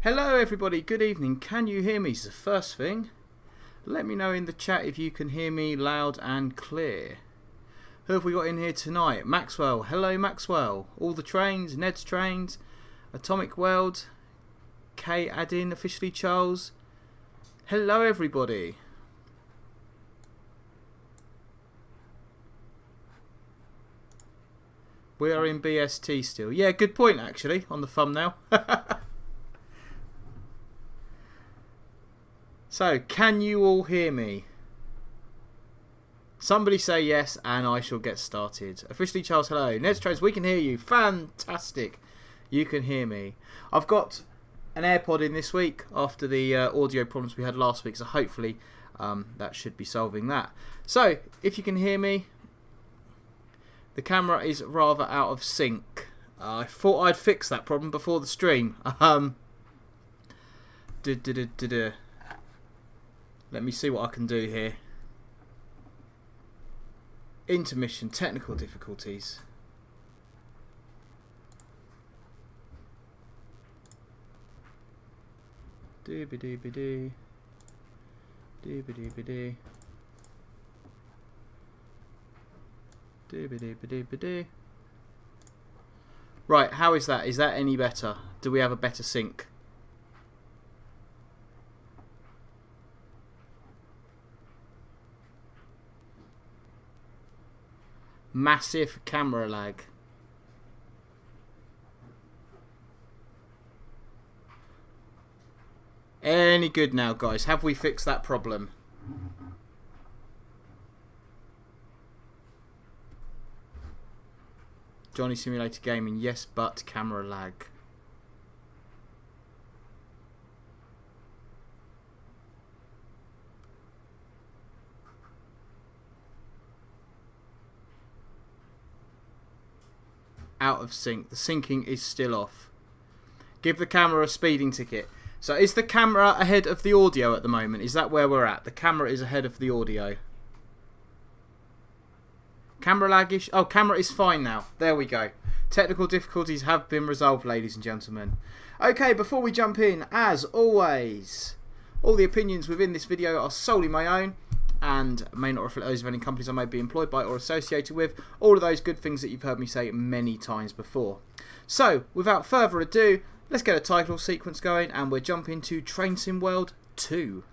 Hello everybody, good evening. Can you hear me? Is the first thing. Let me know in the chat if you can hear me loud and clear. Who have we got in here tonight? Maxwell. Hello Maxwell. All the trains, Ned's Trains, Atomic World, Kay Adin, officially Charles. Hello everybody. We are in BST still. Yeah, good point actually on the thumbnail. So, can you all hear me? Somebody say yes and I shall get started. Officially Charles, hello. Ned's Trains, we can hear you. Fantastic. You can hear me. I've got an AirPod in this week after the audio problems we had last week, so hopefully that should be solving that. So, if you can hear me, the camera is rather out of sync. I thought I'd fix that problem before the stream. Let me see what I can do here. Intermission, technical difficulties. Dooby-dooby-doo. Dooby-dooby-doo. Dooby-dooby-dooby-doo. Right, how is that? Is that any better? Do we have a better sync? Massive camera lag. Any good now, guys? Have we fixed that problem? Johnny Simulator Gaming, yes, but camera lag. Out of sync. The syncing is still off. Give the camera a speeding ticket. So is the camera ahead of the audio at the moment? Is that where we're at? The camera is ahead of the audio. Camera lag-ish. Oh, camera is fine now. There we go. Technical difficulties have been resolved, ladies and gentlemen. Okay, before we jump in, as always, all the opinions within this video are solely my own and may not reflect those of any companies I may be employed by or associated with. All of those good things that you've heard me say many times before. So, without further ado, let's get a title sequence going and we'll jump into Train Sim World 2.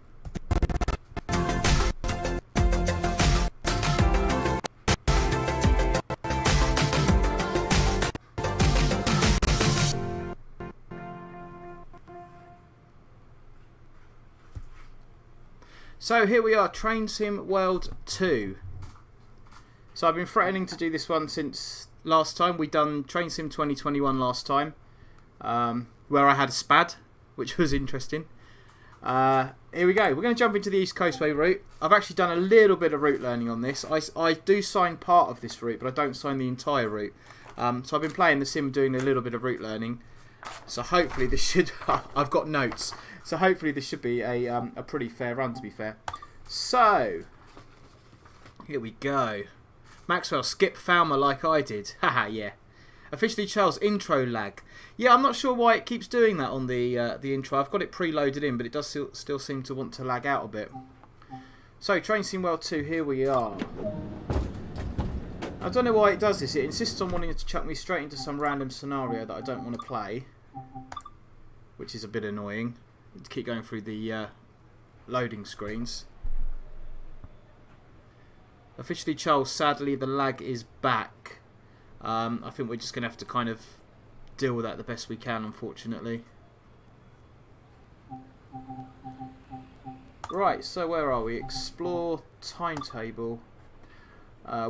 So here we are, Train Sim World 2. So I've been threatening to do this one since last time. We done Train Sim 2021 last time, where I had a spad, which was interesting. Here we go. We're going to jump into the East Coastway route. I've actually done a little bit of route learning on this. I do sign part of this route, but I don't sign the entire route. So I've been playing the sim, doing a little bit of route learning. So hopefully this should... I've got notes. So hopefully this should be a pretty fair run, to be fair. So, here we go. Maxwell, skip Falmer like I did. Haha, yeah. Officially Charles, intro lag. Yeah, I'm not sure why it keeps doing that on the intro. I've got it preloaded in, but it does still seem to want to lag out a bit. So, Train Sim World 2, here we are. I don't know why it does this. It insists on wanting to chuck me straight into some random scenario that I don't want to play, which is a bit annoying. To keep going through the loading screens. Officially Charles, sadly the lag is back. I think we're just going to have to kind of deal with that the best we can, unfortunately. Right, so where are we? Explore timetable.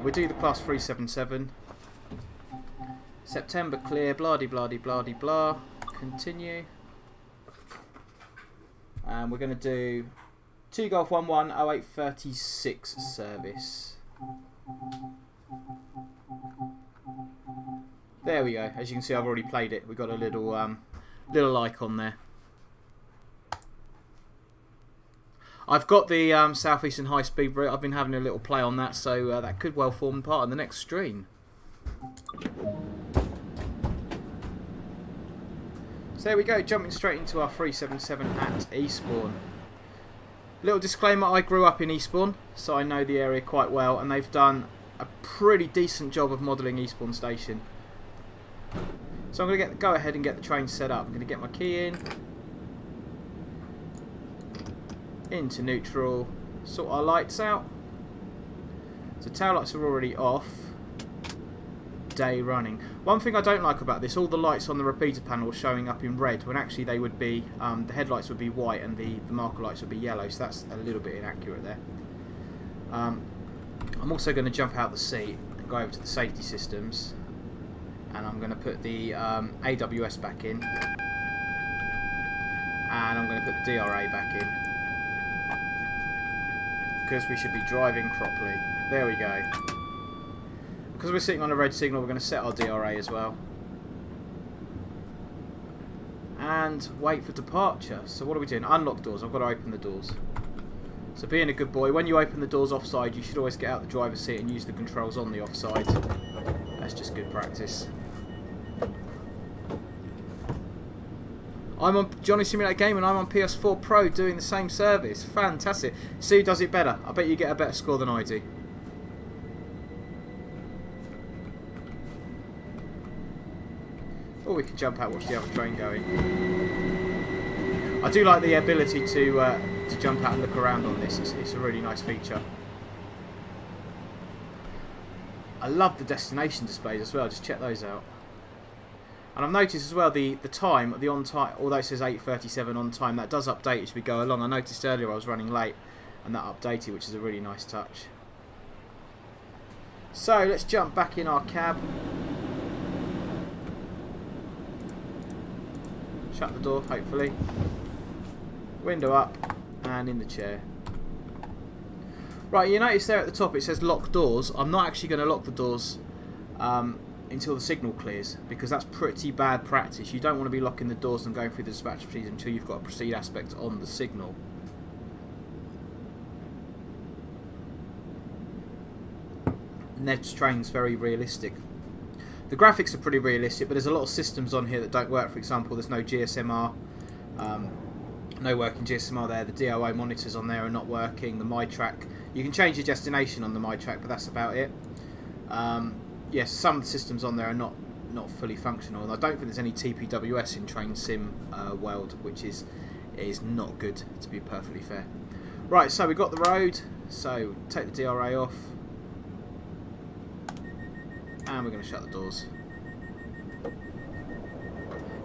We do the class 377. September clear, blah-de-blah-de-blah-de-blah. Continue. And we're going to do 2 Golf 11 0836 service. There we go. As you can see, I've already played it. We've got a little icon there. I've got the Southeastern High Speed route. I've been having a little play on that, so that could well form part of the next stream. So there we go, jumping straight into our 377 at Eastbourne. Little disclaimer, I grew up in Eastbourne, so I know the area quite well, and they've done a pretty decent job of modelling Eastbourne Station. So I'm going to go ahead and get the train set up. I'm going to get my key into neutral, sort our lights out. So tail lights are already off. Day running. One thing I don't like about this, all the lights on the repeater panel are showing up in red when actually they would be, the headlights would be white and the marker lights would be yellow, so that's a little bit inaccurate there. I'm also going to jump out the seat and go over to the safety systems, and I'm going to put the AWS back in, and I'm going to put the DRA back in, because we should be driving properly. There we go. Because we're sitting on a red signal, we're going to set our DRA as well. And wait for departure. So what are we doing? Unlock doors. I've got to open the doors. So being a good boy, when you open the doors offside, you should always get out the driver's seat and use the controls on the offside. That's just good practice. I'm on Johnny Simulator Game and I'm on PS4 Pro doing the same service. Fantastic. See who does it better. I bet you get a better score than I do. Or we can jump out, watch the other train going. I do like the ability to jump out and look around on this. It's a really nice feature. I love the destination displays as well. Just check those out. And I've noticed as well the time, the on time. Although it says 8:37 on time, that does update as we go along. I noticed earlier I was running late, and that updated, which is a really nice touch. So let's jump back in our cab. Shut the door, hopefully. Window up, and in the chair. Right, you notice there at the top it says lock doors. I'm not actually going to lock the doors until the signal clears, because that's pretty bad practice. You don't want to be locking the doors and going through the dispatch procedure until you've got a proceed aspect on the signal. Ned's train's very realistic. The graphics are pretty realistic, but there's a lot of systems on here that don't work. For example, there's no GSMR, no working GSMR there. The DOO monitors on there are not working. The MyTrack, you can change your destination on the MyTrack, but that's about it. Yes, some of the systems on there are not fully functional, and I don't think there's any TPWS in Train Sim world, which is not good, to be perfectly fair. Right, so we've got the road, so take the DRA off. And we're going to shut the doors.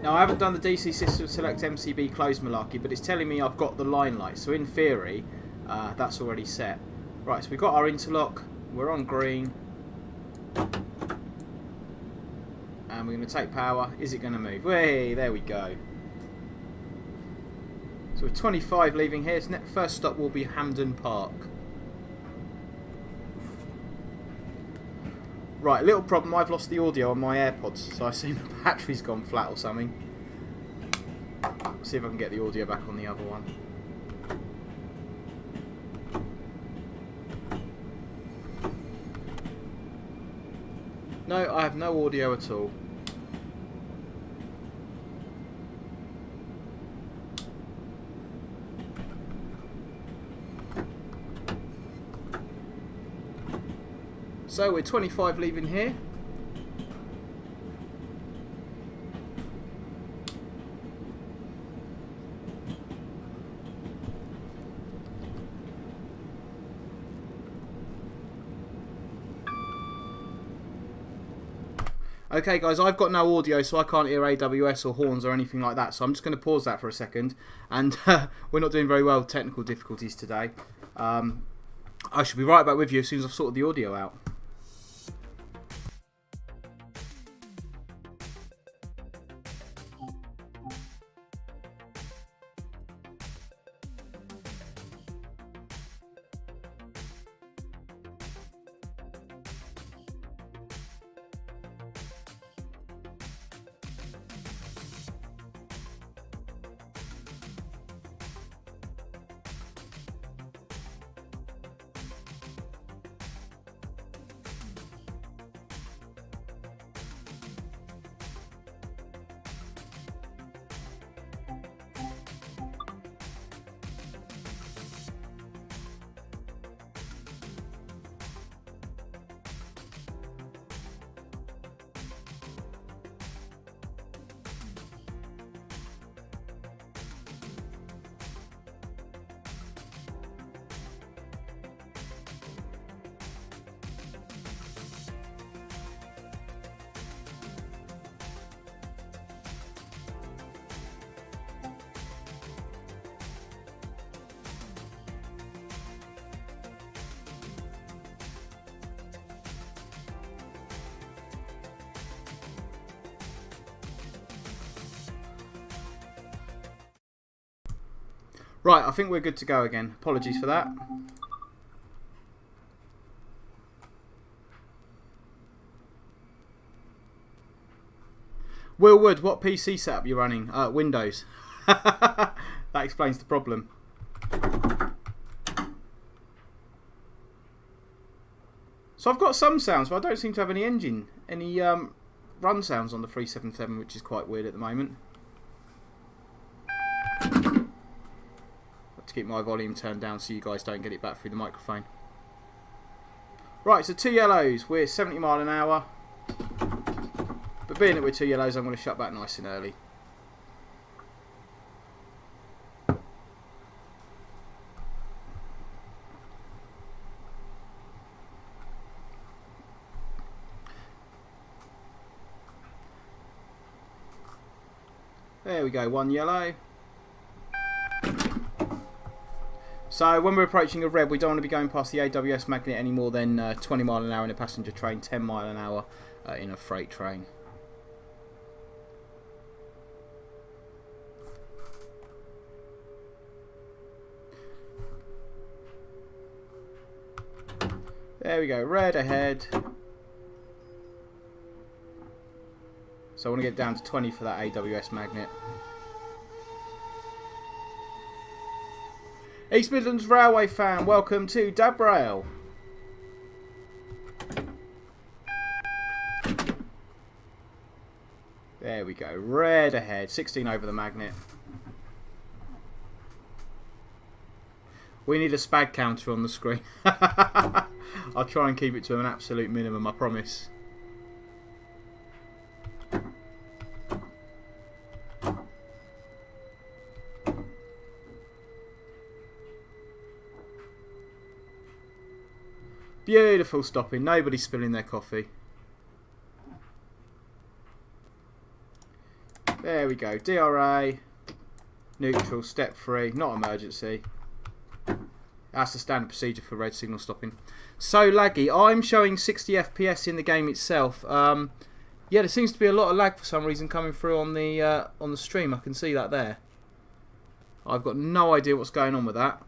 Now I haven't done the DC system select MCB close malarkey, but it's telling me I've got the line light, so in theory that's already set. Right, so we've got our interlock, we're on green, and we're going to take power. Is it going to move? Hey, there we go. So we're 25 leaving here. So first stop will be Hampden Park. Right, little problem, I've lost the audio on my AirPods, so I assume the battery's gone flat or something. See if I can get the audio back on the other one. No, I have no audio at all. So we're 25 leaving here. Okay guys, I've got no audio, so I can't hear AWS or horns or anything like that, so I'm just going to pause that for a second. And we're not doing very well with technical difficulties today. I should be right back with you as soon as I've sorted the audio out. Right, I think we're good to go again. Apologies for that. Will Wood, what PC setup you running? Windows. That explains the problem. So I've got some sounds, but I don't seem to have any run sounds on the 377, which is quite weird at the moment. Have to keep my volume turned down so you guys don't get it back through the microphone. Right, so 2 yellows. We're 70 mile an hour. But being that we're 2 yellows, I'm going to shut back nice and early. There we go, 1 yellow. So when we're approaching a red, we don't want to be going past the AWS magnet any more than 20 mile an hour in a passenger train, 10 mile an hour in a freight train. There we go, red ahead. So I want to get down to 20 for that AWS magnet. East Midlands Railway fan, welcome to Dab Rail. There we go, red ahead, 16 over the magnet. We need a spag counter on the screen. I'll try and keep it to an absolute minimum, I promise. Beautiful stopping, nobody spilling their coffee. There we go, DRA, neutral, step 3, not emergency. That's the standard procedure for red signal stopping. So laggy, I'm showing 60 FPS in the game itself. Yeah, there seems to be a lot of lag for some reason coming through on the stream. I can see that there. I've got no idea what's going on with that.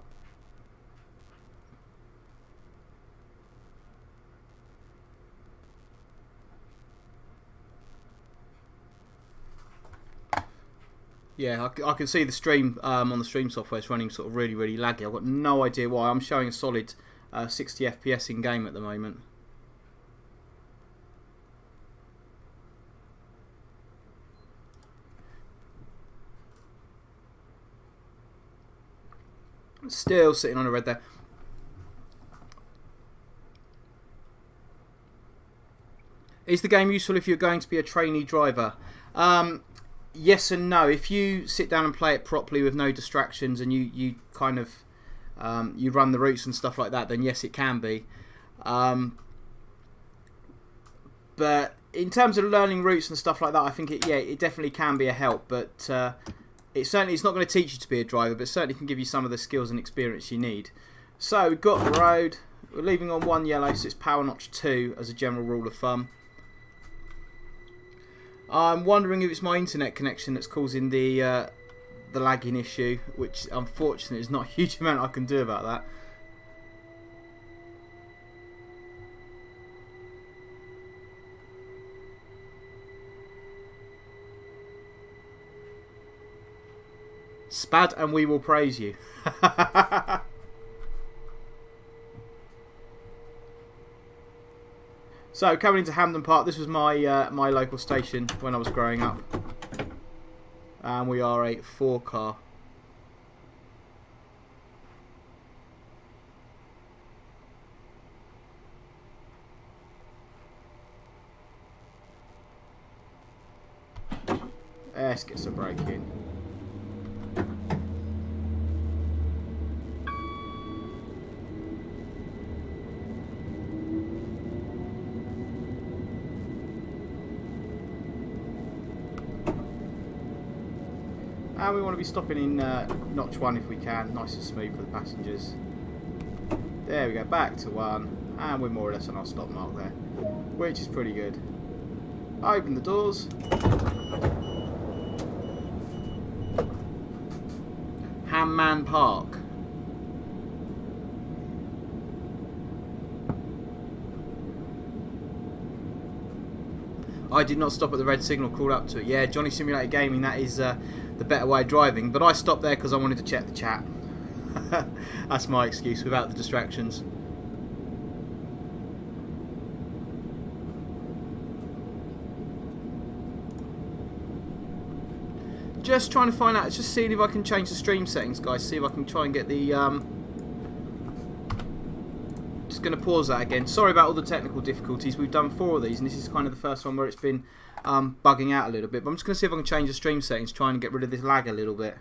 Yeah, I can see the stream on the stream software is running sort of really, really laggy. I've got no idea why. I'm showing a solid 60 FPS in game at the moment. Still sitting on a red there. Is the game useful if you're going to be a trainee driver? Yes and no. If you sit down and play it properly with no distractions and you kind of you run the routes and stuff like that, then yes, it can be. But in terms of learning routes and stuff like that, I think it definitely can be a help. But it's not going to teach you to be a driver, but certainly can give you some of the skills and experience you need. So we've got the road. We're leaving on 1 yellow, so it's power notch 2 as a general rule of thumb. I'm wondering if it's my internet connection that's causing the lagging issue, which unfortunately is not a huge amount I can do about that. Spad and we will praise you. So coming into Hampden Park, this was my my local station when I was growing up, and we are a 4 car. Let's get some brake in. And we want to be stopping in notch 1 if we can, nice and smooth for the passengers. There we go, back to 1, and we're more or less on our stop mark there, which is pretty good. Open the doors. Hamman Park. I did not stop at the red signal, crawled up to it. Yeah, Johnny Simulator Gaming, that is the better way of driving. But I stopped there because I wanted to check the chat. That's my excuse, without the distractions. Just trying to find out, just seeing if I can change the stream settings, guys. See if I can try and get the... Just going to pause that again. Sorry about all the technical difficulties. We've done 4 of these, and this is kind of the first one where it's been bugging out a little bit. But I'm just going to see if I can change the stream settings, trying to get rid of this lag a little bit.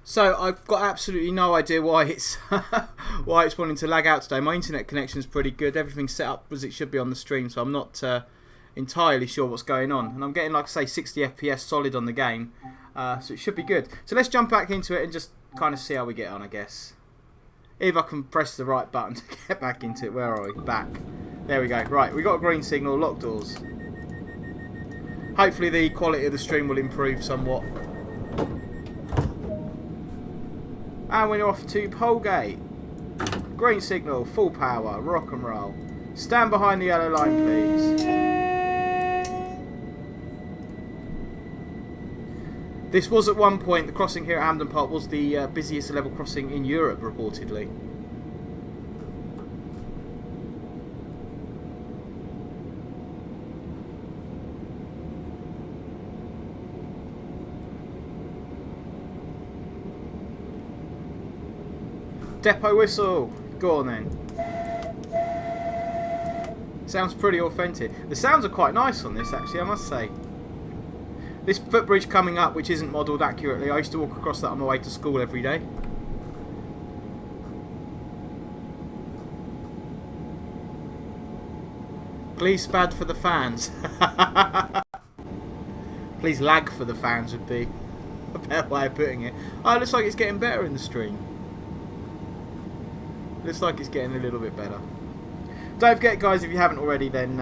So I've got absolutely no idea why it's why it's wanting to lag out today. My internet connection is pretty good. Everything's set up as it should be on the stream, so I'm not entirely sure what's going on. And I'm getting, like I say, 60 FPS solid on the game, so it should be good. So let's jump back into it and just kind of see how we get on, I guess. If I can press the right button to get back into it. Where are we? Back. There we go. Right, we got a green signal, locked doors. Hopefully the quality of the stream will improve somewhat. And we're off to Polegate. Green signal, full power, rock and roll. Stand behind the yellow line, please. This was at one point, the crossing here at Hampden Park was the busiest level crossing in Europe, reportedly. Depot whistle. Go on then. Sounds pretty authentic. The sounds are quite nice on this, actually, I must say. This footbridge coming up, which isn't modelled accurately, I used to walk across that on my way to school every day. Please spad for the fans. Please lag for the fans would be a better way of putting it. Oh, it looks like it's getting better in the stream. Looks like it's getting a little bit better. Don't forget, guys, if you haven't already, then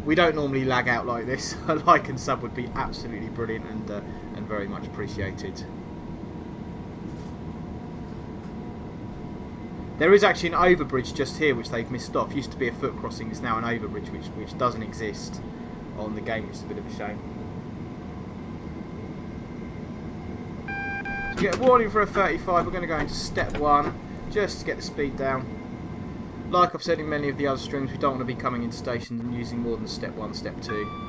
we don't normally lag out like this. A like and sub would be absolutely brilliant and very much appreciated. There is actually an overbridge just here which they've missed off. Used to be a foot crossing, it's now an overbridge which doesn't exist on the game, which is a bit of a shame. So we get a warning for a 35. We're going to go into step 1 just to get the speed down. Like I've said in many of the other streams, we don't want to be coming into stations and using more than step 1, step 2.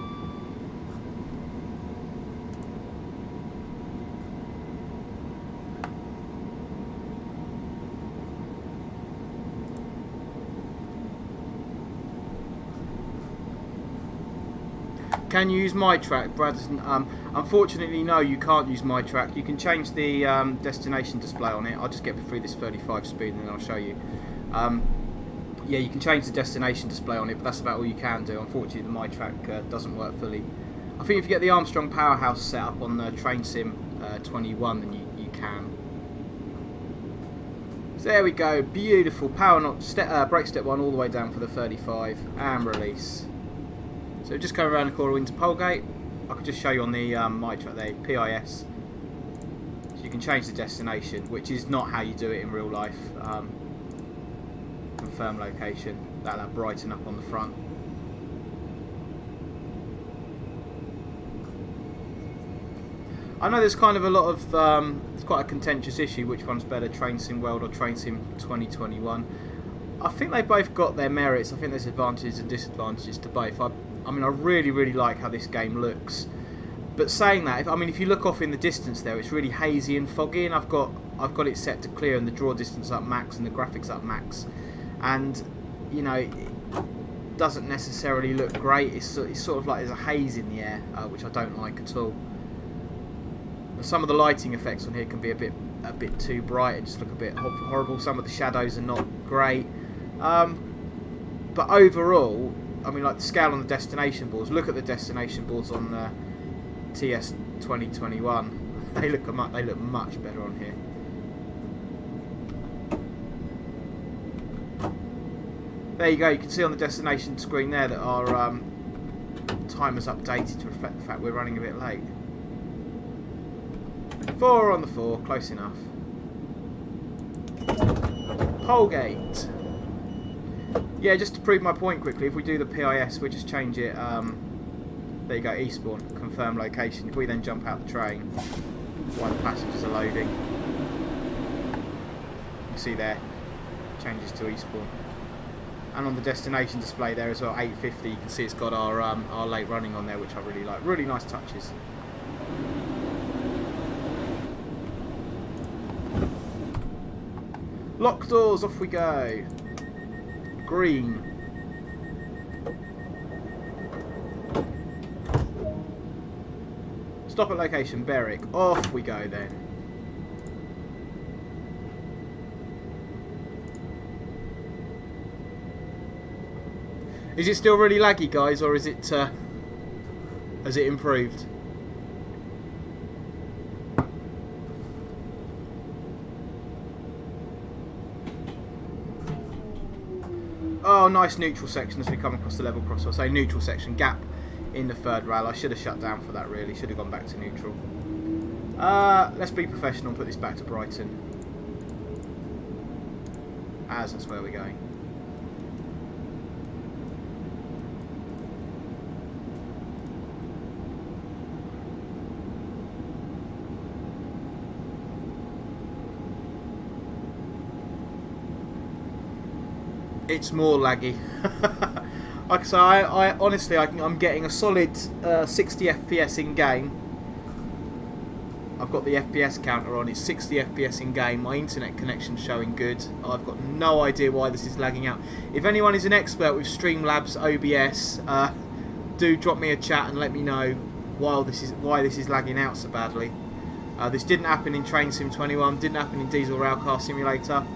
Can you use my track, Brad? Unfortunately, no, you can't use my track. You can change the destination display on it. I'll just get through this 35 speed and then I'll show you. Yeah, you can change the destination display on it, but that's about all you can do. Unfortunately, the my track doesn't work fully. I think if you get the Armstrong Powerhouse set up on the Train Sim 21, then you can. So there we go, beautiful power knot, brake step 1 all the way down for the 35 and release. So just going around the corner into Polegate. I could just show you on the my track there, PIS. So you can change the destination, which is not how you do it in real life. Confirm location, that'll brighten up on the front. I know there's kind of a lot of, it's quite a contentious issue, which one's better, Train Sim World or Train Sim 2021. I think they both got their merits. I think there's advantages and disadvantages to both. I mean, I really, really like how this game looks. But saying that, if you look off in the distance there, it's really hazy and foggy, and I've got it set to clear and the draw distance up max and the graphics up max. And, you know, it doesn't necessarily look great. It's sort of like there's a haze in the air, which I don't like at all. Some of the lighting effects on here can be a bit too bright and just look a bit horrible. Some of the shadows are not great. But overall, I mean, like the scale on the destination boards. Look at the destination boards on the TS 2021. They look much better on here. There you go. You can see on the destination screen there that our timer's updated to reflect the fact we're running a bit late. 4 on the 4, close enough. Polegate. Yeah, just to prove my point quickly, if we do the PIS, we just change it. There you go, Eastbourne, confirm location. If we then jump out the train while the passengers are loading, you see there, changes to Eastbourne. And on the destination display there as well, 8:50, you can see it's got our late running on there, which I really like. Really nice touches. Lock doors, off we go. Green. Stop at location, Berwick. Off we go then. Is it still really laggy, guys, or is it has it improved? Oh, nice neutral section as we come across the level crossing. I say neutral section, gap in the third rail. I should have shut down for that, really. Should have gone back to neutral. Let's be professional and put this back to Brighton. As that's where we're going. It's more laggy. Like I say, I honestly, I'm getting a solid 60 FPS in game. I've got the FPS counter on. It's 60 FPS in game. My internet connection's showing good. I've got no idea why this is lagging out. If anyone is an expert with Streamlabs OBS, do drop me a chat and let me know why this is lagging out so badly. This didn't happen in Train Sim 21. Didn't happen in Diesel Railcar Simulator.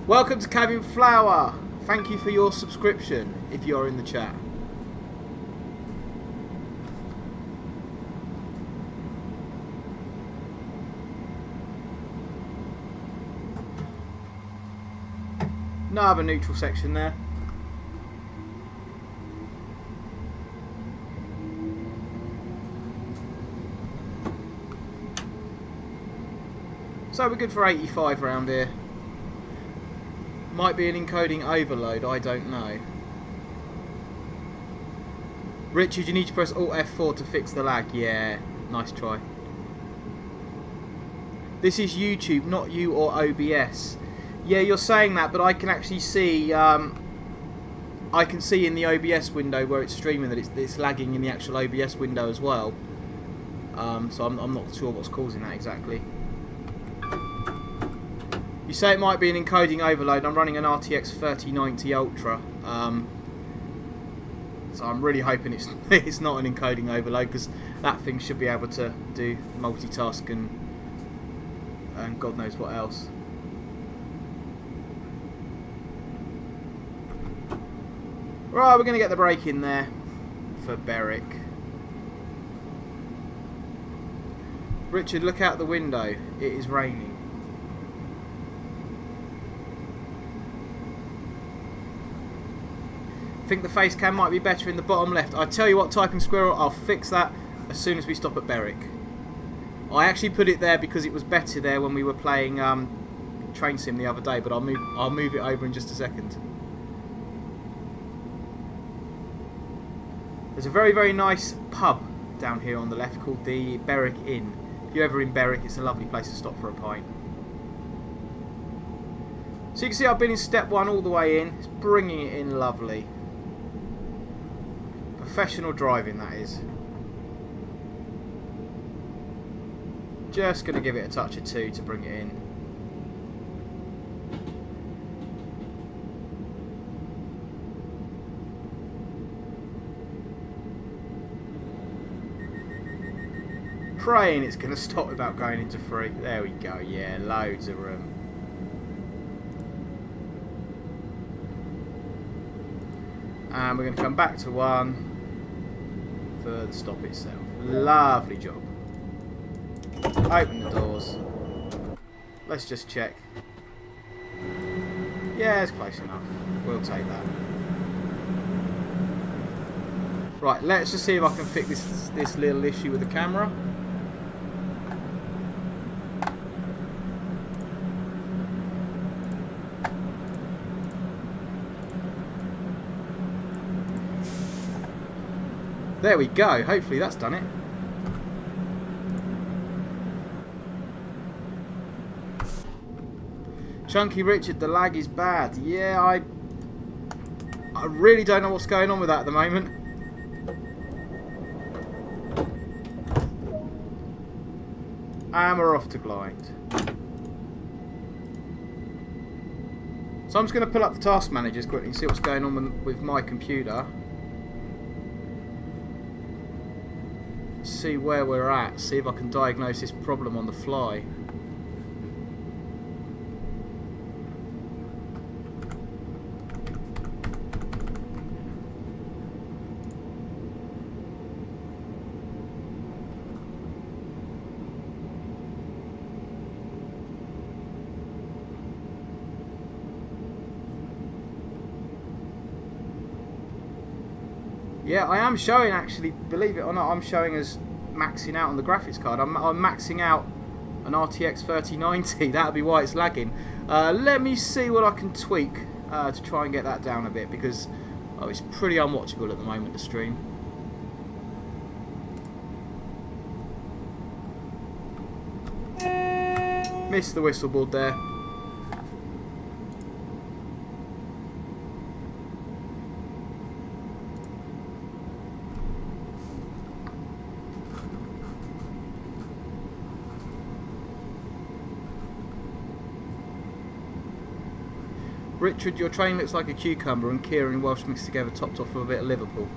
Welcome to Cabin Flower. Thank you for your subscription if you're in the chat. Another neutral section there. So we're good for 85 around here. Might be an encoding overload, I don't know. Richard, you need to press Alt F4 to fix the lag. Yeah, nice try. This is YouTube, not you or OBS. Yeah, you're saying that, but I can actually see. I can see in the OBS window where it's streaming that it's lagging in the actual OBS window as well. So I'm not sure what's causing that exactly. You say it might be an encoding overload. I'm running an RTX 3090 Ultra, so I'm really hoping it's not an encoding overload, because that thing should be able to do multitask and God knows what else. Right, we're going to get the brake in there for Berwick. Richard, look out the window. It is raining. I think the face cam might be better in the bottom left. I tell you what, typing squirrel, I'll fix that as soon as we stop at Berwick. I actually put it there because it was better there when we were playing Train Sim the other day, but I'll move it over in just a second. There's a very, very nice pub down here on the left called the Berwick Inn. If you're ever in Berwick, it's a lovely place to stop for a pint. So you can see I've been in step 1 all the way in. It's bringing it in lovely. Professional driving, that is. Just going to give it a touch of 2 to bring it in. Praying it's going to stop without going into 3. There we go, yeah, loads of room. And we're going to come back to 1 for the stop itself. Lovely job. Open the doors. Let's just check. Yeah, it's close enough. We'll take that. Right, let's just see if I can fix this little issue with the camera. There we go. Hopefully that's done it. Chunky Richard, the lag is bad. Yeah, I really don't know what's going on with that at the moment. And we're off to Glide. So I'm just going to pull up the task managers quickly and see what's going on with my computer. See where we're at, see if I can diagnose this problem on the fly. Yeah, I am showing, actually, believe it or not, I'm showing as maxing out on the graphics card. I'm maxing out an RTX 3090, that'll be why it's lagging. Let me see what I can tweak to try and get that down a bit, because it's pretty unwatchable at the moment, the stream. Missed the whistleboard there. Richard, your train looks like a cucumber, and Kieran and Welsh mixed together, topped off with a bit of Liverpool.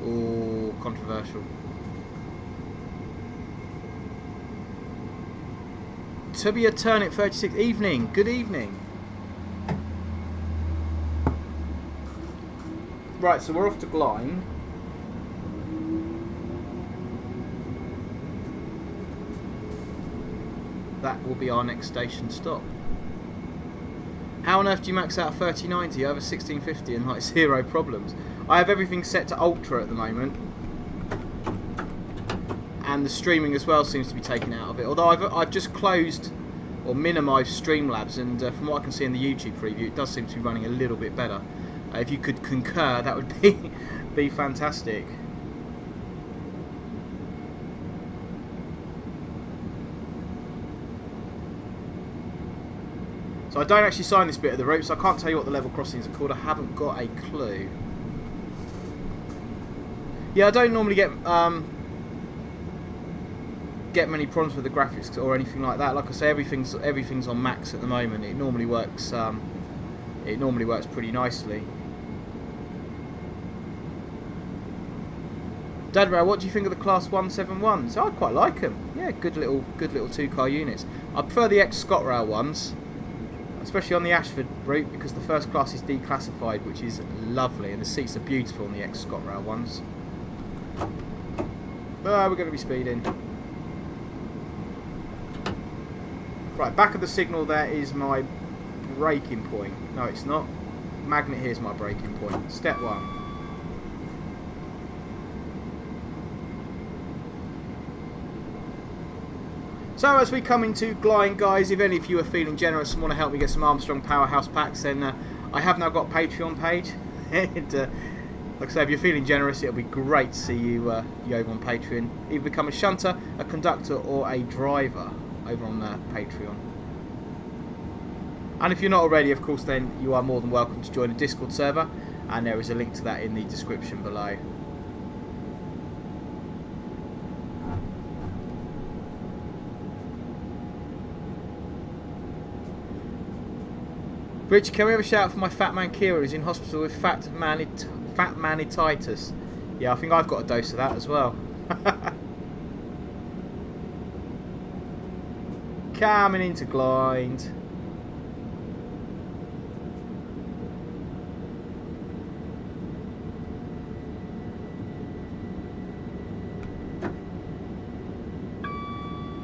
Ooh, controversial. To be a turnip 36. Evening. Good evening. Right, so we're off to Glide. That will be our next station stop. How on earth do you max out a 3090 over 1650 and like 0 problems? I have everything set to ultra at the moment, and the streaming as well seems to be taken out of it. Although I've just closed or minimised Streamlabs, and from what I can see in the YouTube preview, it does seem to be running a little bit better. If you could concur, that would be fantastic. So I don't actually sign this bit of the route, so I can't tell you what the level crossings are called. I haven't got a clue. Yeah, I don't normally get many problems with the graphics or anything like that. Like I say, everything's on max at the moment. It normally works. It normally works pretty nicely. Dadrow, what do you think of the Class 171s? I quite like them. Yeah, good little 2-car units. I prefer the ex-ScotRail ones, especially on the Ashford route, because the first class is declassified, which is lovely, and the seats are beautiful on the ex-ScotRail ones. We're going to be speeding. Right, back of the signal there is my braking point. No, it's not. magnet here is my braking point. Step 1. So as we come into Glynde, guys, if any of you are feeling generous and want to help me get some Armstrong Powerhouse packs, then I have now got a Patreon page. And, like I say, if you're feeling generous, it'll be great to see you over on Patreon. Either become a shunter, a conductor, or a driver over on Patreon. And if you're not already, of course, then you are more than welcome to join a Discord server, and there is a link to that in the description below. Richard, can we have a shout out for my fat man Kira who's in hospital with fat manititis? Yeah, I think I've got a dose of that as well. Coming into Glynde.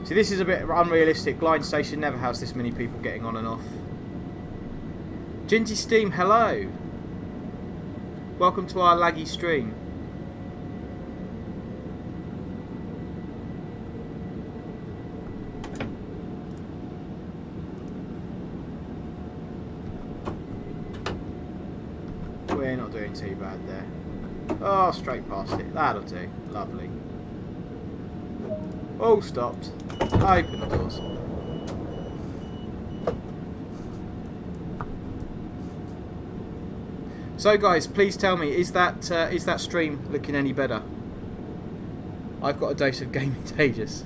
See, this is a bit unrealistic. Glynde Station never has this many people getting on and off. Ginty Steam, hello. Welcome to our laggy stream. We're not doing too bad there. Oh, straight past it. That'll do. Lovely. All stopped. Open the doors. So guys, please tell me, is that stream looking any better? I've got a dose of Game Contagious.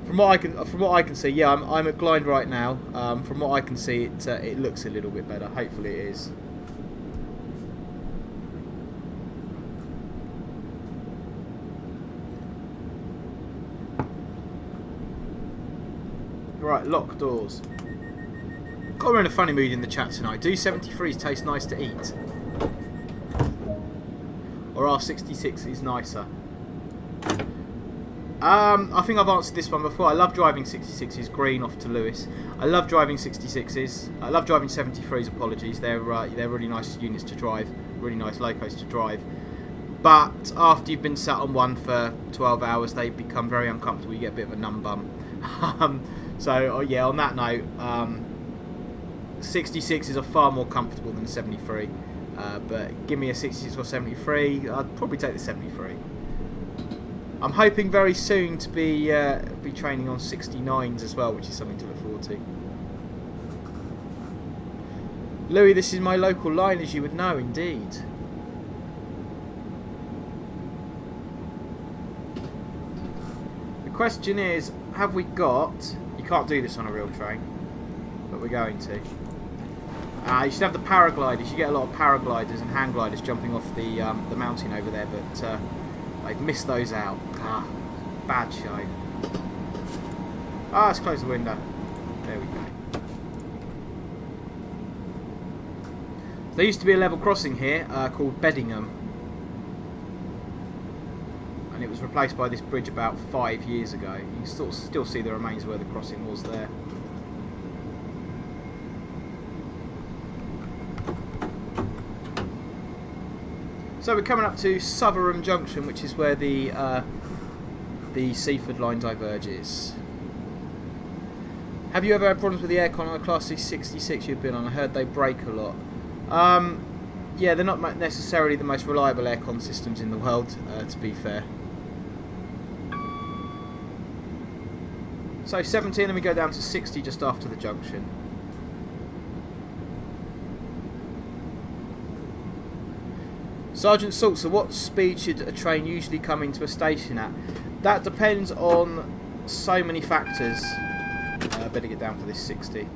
From what I can see, yeah, I'm at Glynde right now. From what I can see, it looks a little bit better. Hopefully it is. Right, lock doors. God, we're in a funny mood in the chat tonight. Do 73s taste nice to eat? Or are 66s nicer? I think I've answered this one before. I love driving 66s green off to Lewis. I love driving 66s. I love driving 73s, apologies. They're really nice units to drive. Really nice locos to drive. But after you've been sat on one for 12 hours, they become very uncomfortable. You get a bit of a numb bum. So, yeah, on that note... 66s are far more comfortable than 73, but give me a 66 or 73, I'd probably take the 73. I'm hoping very soon to be training on 69s as well, which is something to look forward to. Louis, this is my local line, as you would know, indeed. The question is, have we got... You can't do this on a real train, but we're going to. You should have the paragliders. You get a lot of paragliders and hang gliders jumping off the mountain over there, but I've missed those out. Bad show. Let's close the window. There we go. There used to be a level crossing here called Beddingham, and it was replaced by this bridge about 5 years ago. You can still see the remains where the crossing was there. So we're coming up to Sutherham Junction, which is where the Seaford line diverges. Have you ever had problems with the aircon on a Class C 66 you've been on? I heard they break a lot. Yeah, they're not necessarily the most reliable aircon systems in the world, to be fair. So 70, and then we go down to 60 just after the junction. Sergeant Salter, what speed should a train usually come into a station at? That depends on so many factors. I better get down for this 60.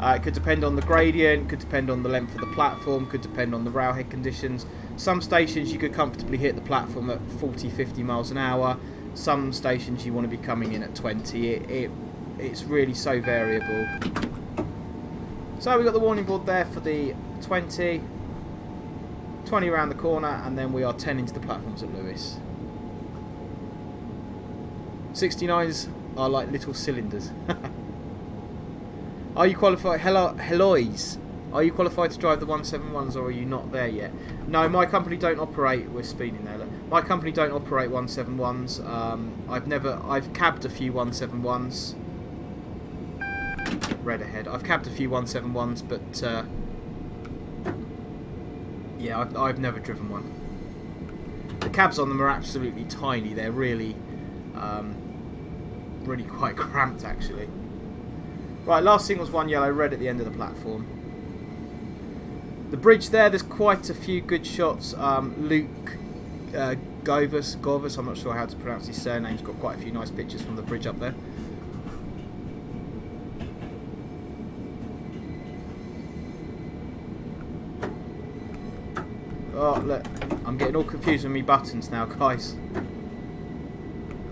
It could depend on the gradient, could depend on the length of the platform, could depend on the railhead conditions. Some stations you could comfortably hit the platform at 40-50 miles an hour. Some stations you want to be coming in at 20. It's really so variable. So we've got the warning board there for the 20 around the corner, and then we are 10 into the platforms at Lewis. 69s are like little cylinders. Are you qualified? Hello, Heloise. Are you qualified to drive the 171s, or are you not there yet? No, my company don't operate. We're speeding there. Look. My company don't operate 171s. I've cabbed a few 171s. Red ahead. I've cabbed a few 171s, but yeah, I've never driven one. The cabs on them are absolutely tiny. They're really, really quite cramped, actually. Right, last signal's one yellow, red at the end of the platform. The bridge there's quite a few good shots. Luke Govus, I'm not sure how to pronounce his surname. He's got quite a few nice pictures from the bridge up there. Oh, look, I'm getting all confused with my buttons now, guys.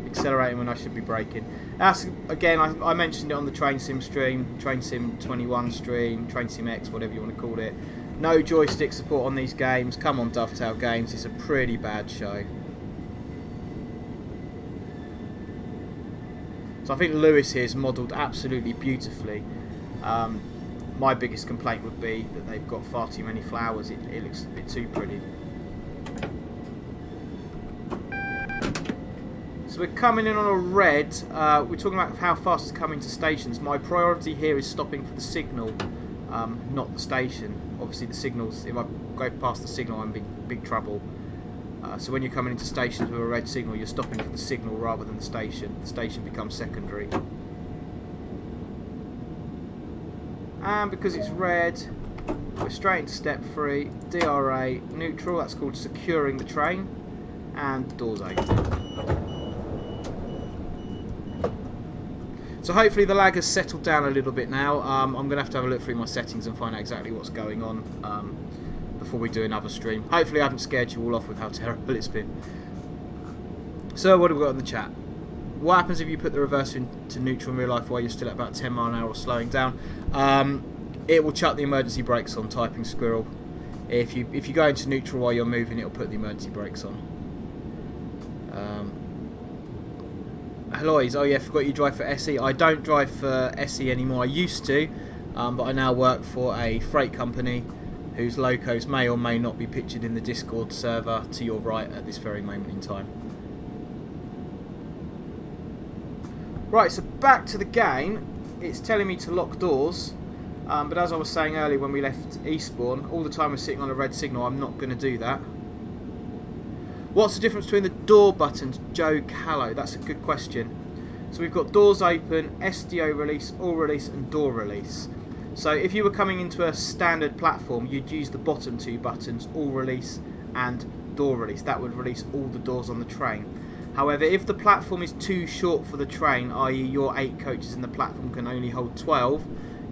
Accelerating when I should be braking. That's, again, I mentioned it on the Train Sim stream, Train Sim 21 stream, Train Sim X, whatever you want to call it. No joystick support on these games. Come on, Dovetail Games, it's a pretty bad show. So I think Lewis here is modelled absolutely beautifully. My biggest complaint would be that they've got far too many flowers. It looks a bit too pretty. So we're coming in on a red. We're talking about how fast it's coming to stations. My priority here is stopping for the signal, not the station. Obviously the signals, if I go past the signal, I'm in big trouble. So when you're coming into stations with a red signal, you're stopping for the signal rather than the station. The station becomes secondary. And because it's red, we're straight into step 3, DRA, neutral, that's called securing the train, and the doors open. So hopefully the lag has settled down a little bit now. I'm going to have a look through my settings and find out exactly what's going on before we do another stream. Hopefully I haven't scared you all off with how terrible it's been. So what have we got in the chat? What happens if you put the reverse into neutral in real life while you're still at about 10 mile an hour or slowing down? It will chuck the emergency brakes on, typing squirrel. If you go into neutral while you're moving, it'll put the emergency brakes on. Heloise, oh yeah, forgot you drive for SE. I don't drive for SE anymore. I used to, but I now work for a freight company whose locos may or may not be pictured in the Discord server to your right at this very moment in time. Right, so back to the game. It's telling me to lock doors, but as I was saying earlier when we left Eastbourne, all the time we're sitting on a red signal, I'm not going to do that. What's the difference between the door buttons, Joe Callow? That's a good question. So we've got doors open, SDO release, all release and door release. So if you were coming into a standard platform, you'd use the bottom two buttons, all release and door release. That would release all the doors on the train. However, if the platform is too short for the train, i.e. your 8 coaches in the platform can only hold 12,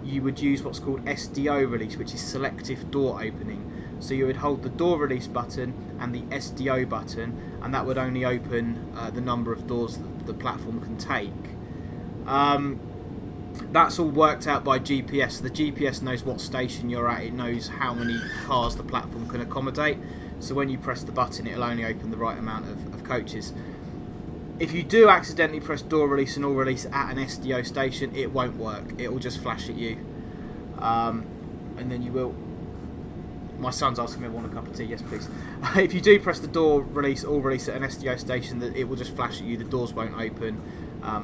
you would use what's called SDO release, which is selective door opening. So you would hold the door release button and the SDO button, and that would only open the number of doors that the platform can take. That's all worked out by GPS. The GPS knows what station you're at, it knows how many cars the platform can accommodate. So when you press the button, it'll only open the right amount of coaches. If you do accidentally press door release and all release at an SDO station, it won't work. It will just flash at you. And then you will... My son's asking me if I want a cup of tea. Yes, please. If you do press the door release, all release at an SDO station, it will just flash at you. The doors won't open.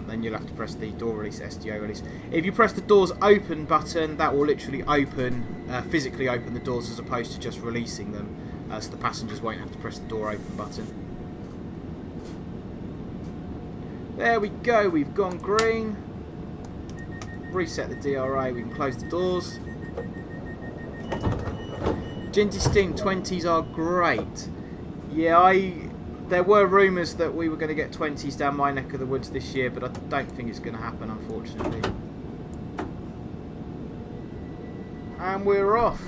Then you'll have to press the door release, SDO release. If you press the doors open button, that will literally open, physically open the doors as opposed to just releasing them. So the passengers won't have to press the door open button. There we go. We've gone green. Reset the DRA. We can close the doors. Ginty Sting 20s are great. Yeah, there were rumours that we were going to get 20s down my neck of the woods this year, but I don't think it's going to happen, unfortunately. And we're off.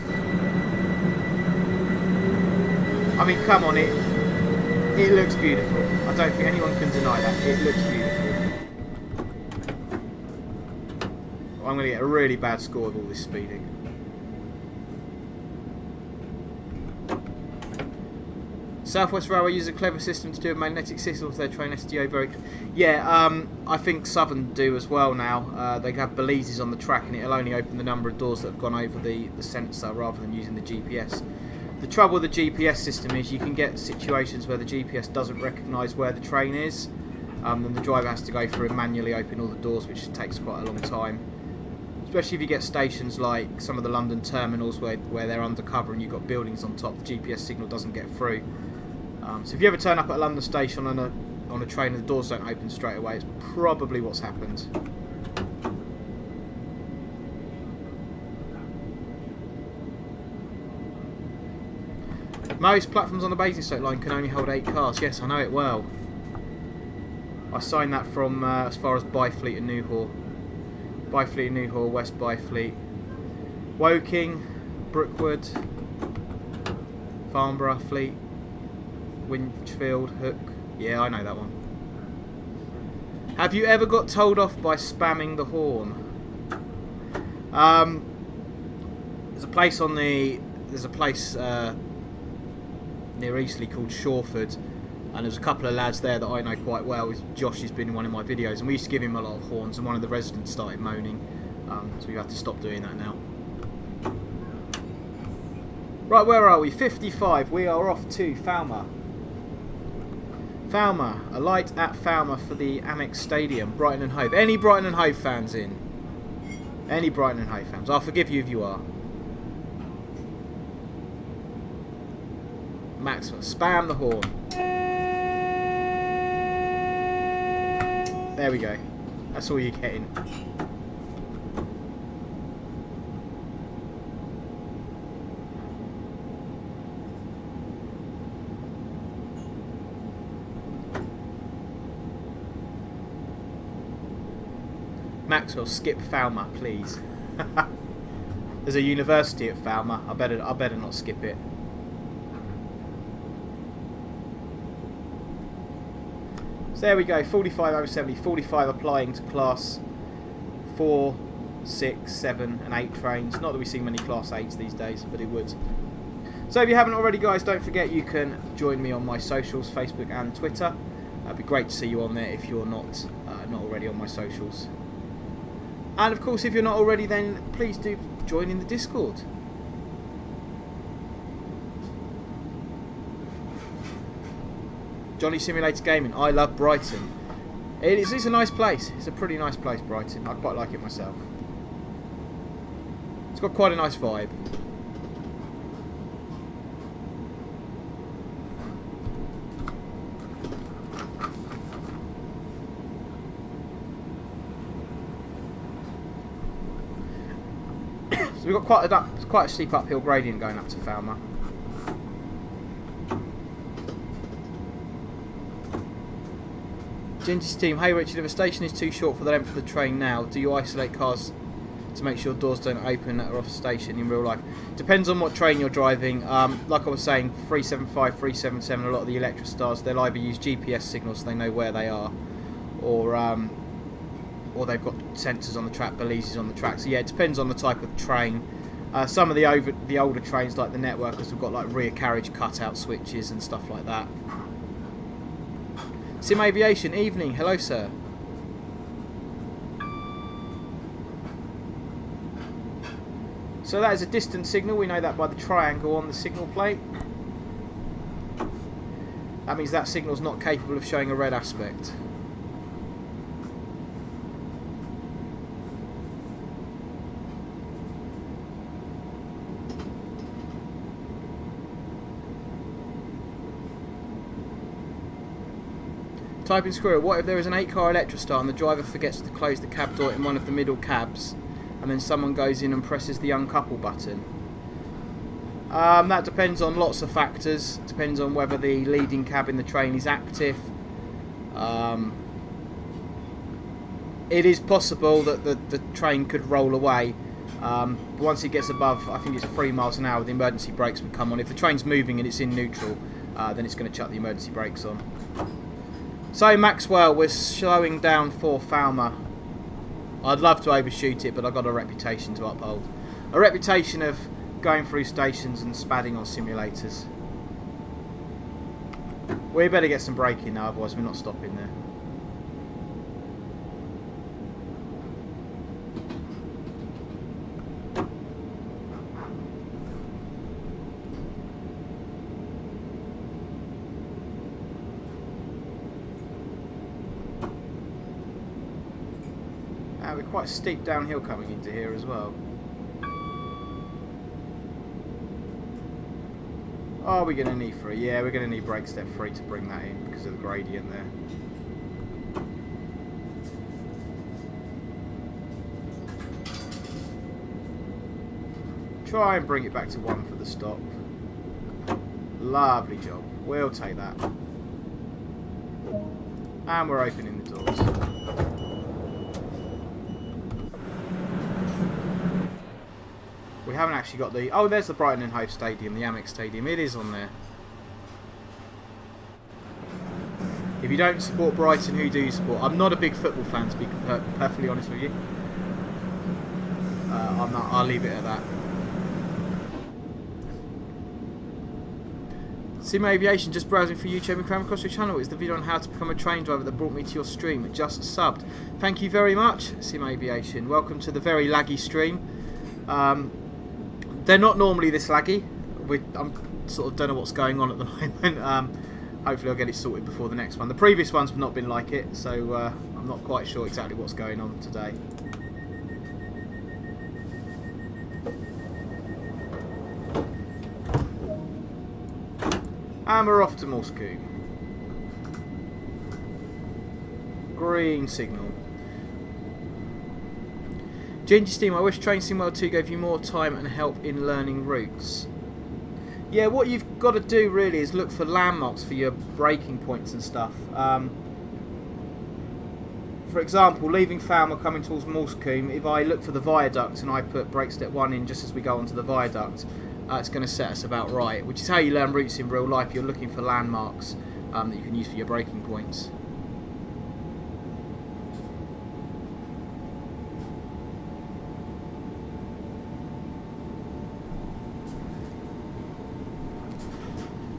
I mean, come on, it looks beautiful. I don't think anyone can deny that. It looks beautiful. I'm going to get a really bad score with all this speeding. South West Railway uses a clever system to do a magnetic signal to their train SDO very... Yeah, I think Southern do as well now. They have balises on the track and it'll only open the number of doors that have gone over the sensor rather than using the GPS. The trouble with the GPS system is you can get situations where the GPS doesn't recognise where the train is, and the driver has to go through and manually open all the doors, which takes quite a long time. Especially if you get stations like some of the London terminals where they're undercover and you've got buildings on top, the GPS signal doesn't get through. So if you ever turn up at a London station on a train and the doors don't open straight away, it's probably what's happened. Most platforms on the Basingstoke line can only hold 8 cars. Yes, I know it well. I signed that from as far as Byfleet and Newhall. Byfleet and Newhall, West Byfleet, Woking, Brookwood, Farnborough, Fleet, Winchfield, Hook. Yeah, I know that one. Have you ever got told off by spamming the horn? There's a place near Eastleigh called Seaford, and there's a couple of lads there that I know quite well. Josh has been in one of my videos, and we used to give him a lot of horns, and one of the residents started moaning, so we have to stop doing that now. Right, where are we? 55. We are off to Falmer. Falmer. A light at Falmer for the Amex Stadium. Brighton and Hove. Any Brighton and Hove fans in? Any Brighton and Hove fans? I'll forgive you if you are. Maxwell. Spam the horn. There we go. That's all you're getting. Maxwell, skip Falmer, please. There's a university at Falmer. I better not skip it. So there we go, 45 over 70, 45 applying to class 4, 6, 7 and 8 trains. Not that we see many class 8s these days, but it would. So if you haven't already, guys, don't forget you can join me on my socials, Facebook and Twitter. It'd be great to see you on there if you're not already on my socials. And of course, if you're not already, then please do join in the Discord. Johnny Simulator Gaming. I love Brighton. It's a nice place. It's a pretty nice place, Brighton. I quite like it myself. It's got quite a nice vibe. So we've got quite a steep uphill gradient going up to Falmer. Gingy's team, hey Richard, if a station is too short for the length of the train now, do you isolate cars to make sure doors don't open that are off station in real life? Depends on what train you're driving. Like I was saying, 375, 377, a lot of the Electra Stars, they'll either use GPS signals so they know where they are, or they've got sensors on the track, balises on the track. So yeah, it depends on the type of train. Some of the older trains, like the Networkers, have got like rear carriage cutout switches and stuff like that. Sim Aviation, evening. Hello, sir. So that is a distance signal. We know that by the triangle on the signal plate. That means that signal is not capable of showing a red aspect. Type in Squirrel, what if there is an 8-car Electra Star and the driver forgets to close the cab door in one of the middle cabs and then someone goes in and presses the uncouple button? That depends on lots of factors. Depends on whether the leading cab in the train is active. It is possible that the train could roll away. But once it gets above, I think it's 3 miles an hour, the emergency brakes would come on. If the train's moving and it's in neutral, then it's going to chuck the emergency brakes on. So Maxwell, we're slowing down for Falmer. I'd love to overshoot it, but I've got a reputation to uphold. A reputation of going through stations and spadding on simulators. We better get some braking now, otherwise we're not stopping there. We're quite steep downhill coming into here as well. Are we going to need 3? Yeah, we're going to need brake step 3 to bring that in because of the gradient there. Try and bring it back to 1 for the stop. Lovely job. We'll take that. And we're opening the doors. We haven't actually got the... Oh, there's the Brighton and Hove Stadium, the Amex Stadium. It is on there. If you don't support Brighton, who do you support? I'm not a big football fan, to be perfectly honest with you. I'm not. I'll leave it at that. Sim Aviation, just browsing for YouTube and came across your channel. It's the video on how to become a train driver that brought me to your stream. Just subbed. Thank you very much, Sim Aviation. Welcome to the very laggy stream. They're not normally this laggy. I'm sort of don't know what's going on at the moment. Hopefully I'll get it sorted before the next one. The previous ones have not been like it, so I'm not quite sure exactly what's going on today. And we're off to Morsecombe. Green signal. Ginger Steam, I wish Train Sim World 2 gave you more time and help in learning routes. Yeah, what you've got to do really is look for landmarks for your braking points and stuff. For example, leaving Falmouth coming towards Morsecombe, if I look for the viaduct and I put brake step 1 in just as we go onto the viaduct, it's going to set us about right, which is how you learn routes in real life. You're looking for landmarks that you can use for your braking points.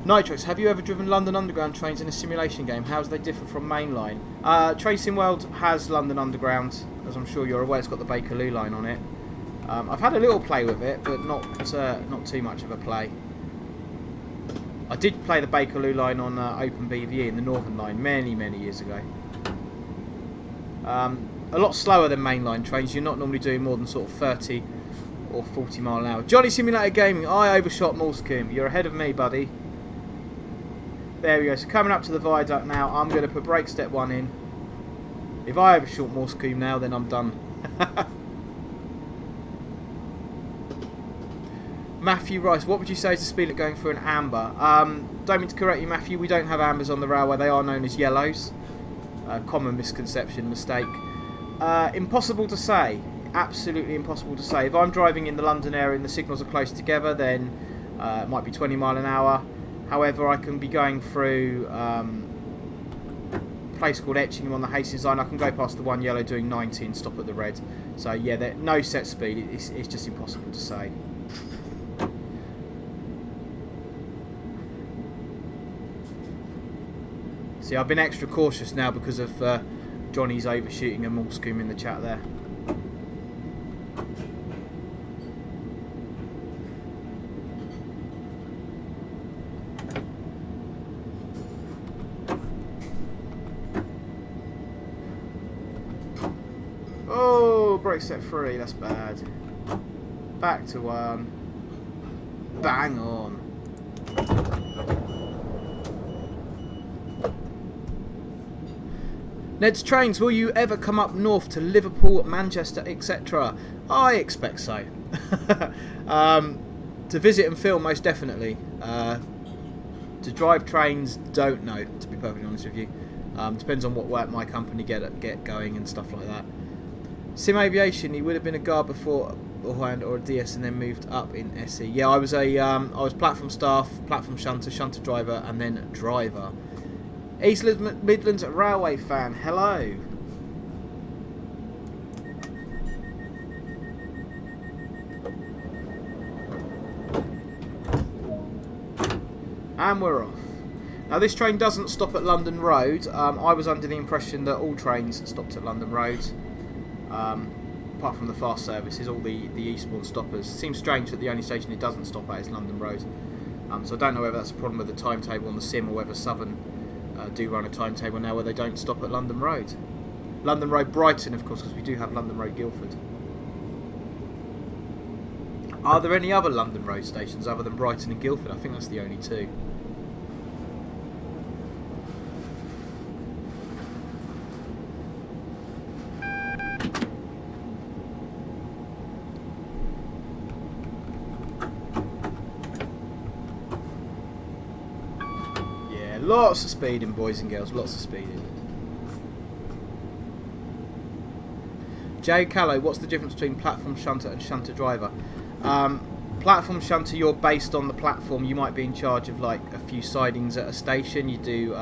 Nitrox, have you ever driven London Underground trains in a simulation game? How do they differ from mainline? Train Sim World has London Underground, as I'm sure you're aware. It's got the Bakerloo line on it. I've had a little play with it, but not too much of a play. I did play the Bakerloo line on Open BVE in the Northern Line many years ago. A lot slower than mainline trains. You're not normally doing more than sort of 30 or 40 mile an hour. Johnny Simulator Gaming, I overshot Morsecombe. You're ahead of me, buddy. There we go. So coming up to the viaduct now, I'm going to put brake step 1 in. If I overshot Morsecombe now, then I'm done. Matthew Rice, what would you say is the speed limit going through an amber? Don't mean to correct you, Matthew. We don't have ambers on the railway. They are known as yellows. Common misconception, mistake. Impossible to say. Absolutely impossible to say. If I'm driving in the London area and the signals are close together, then it might be 20 mile an hour. However, I can be going through a place called Etchingham on the Hastings line. I can go past the one yellow doing 90 and stop at the red. So yeah, no set speed. It's just impossible to say. See, I've been extra cautious now because of Johnny's overshooting and Morsecombe in the chat there. Oh, brake step 3, that's bad. Back to 1. Bang on. Ned's Trains, will you ever come up north to Liverpool, Manchester, etc.? I expect so. To visit and film, most definitely. To drive trains, don't know, to be perfectly honest with you. Depends on what work my company get going and stuff like that. Sim Aviation, he would have been a guard beforehand or a DS and then moved up in SE. Yeah, I was platform staff, platform shunter driver, and then driver. East Midlands Railway fan, hello. And we're off. Now this train doesn't stop at London Road. I was under the impression that all trains stopped at London Road, apart from the fast services, all the Eastbourne stoppers. It seems strange that the only station it doesn't stop at is London Road. So I don't know whether that's a problem with the timetable on the sim, or whether Southern do run a timetable now where they don't stop at London Road. London Road Brighton, of course, because we do have London Road Guildford. Are there any other London Road stations other than Brighton and Guildford? I think that's the only two. Yeah, lots of speeding, boys and girls, lots of speeding. Jay Callow, what's the difference between platform shunter and shunter driver? Platform shunter, you're based on the platform. You might be in charge of like a few sidings at a station. You do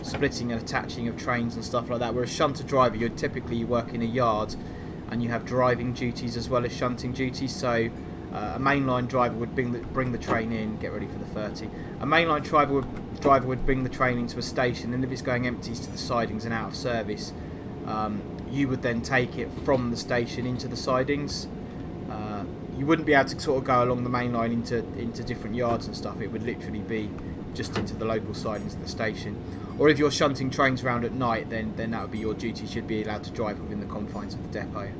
splitting and attaching of trains and stuff like that. Whereas shunter driver, you typically work in a yard and you have driving duties as well as shunting duties. So a mainline driver would bring the train in. Get ready for the 30. A mainline driver would bring the train into a station, and if it's going empties to the sidings and out of service, you would then take it from the station into the sidings. You wouldn't be able to sort of go along the main line into different yards and stuff. It would literally be just into the local sidings of the station. Or if you're shunting trains around at night, then that would be your duty. You should be allowed to drive within the confines of the depot.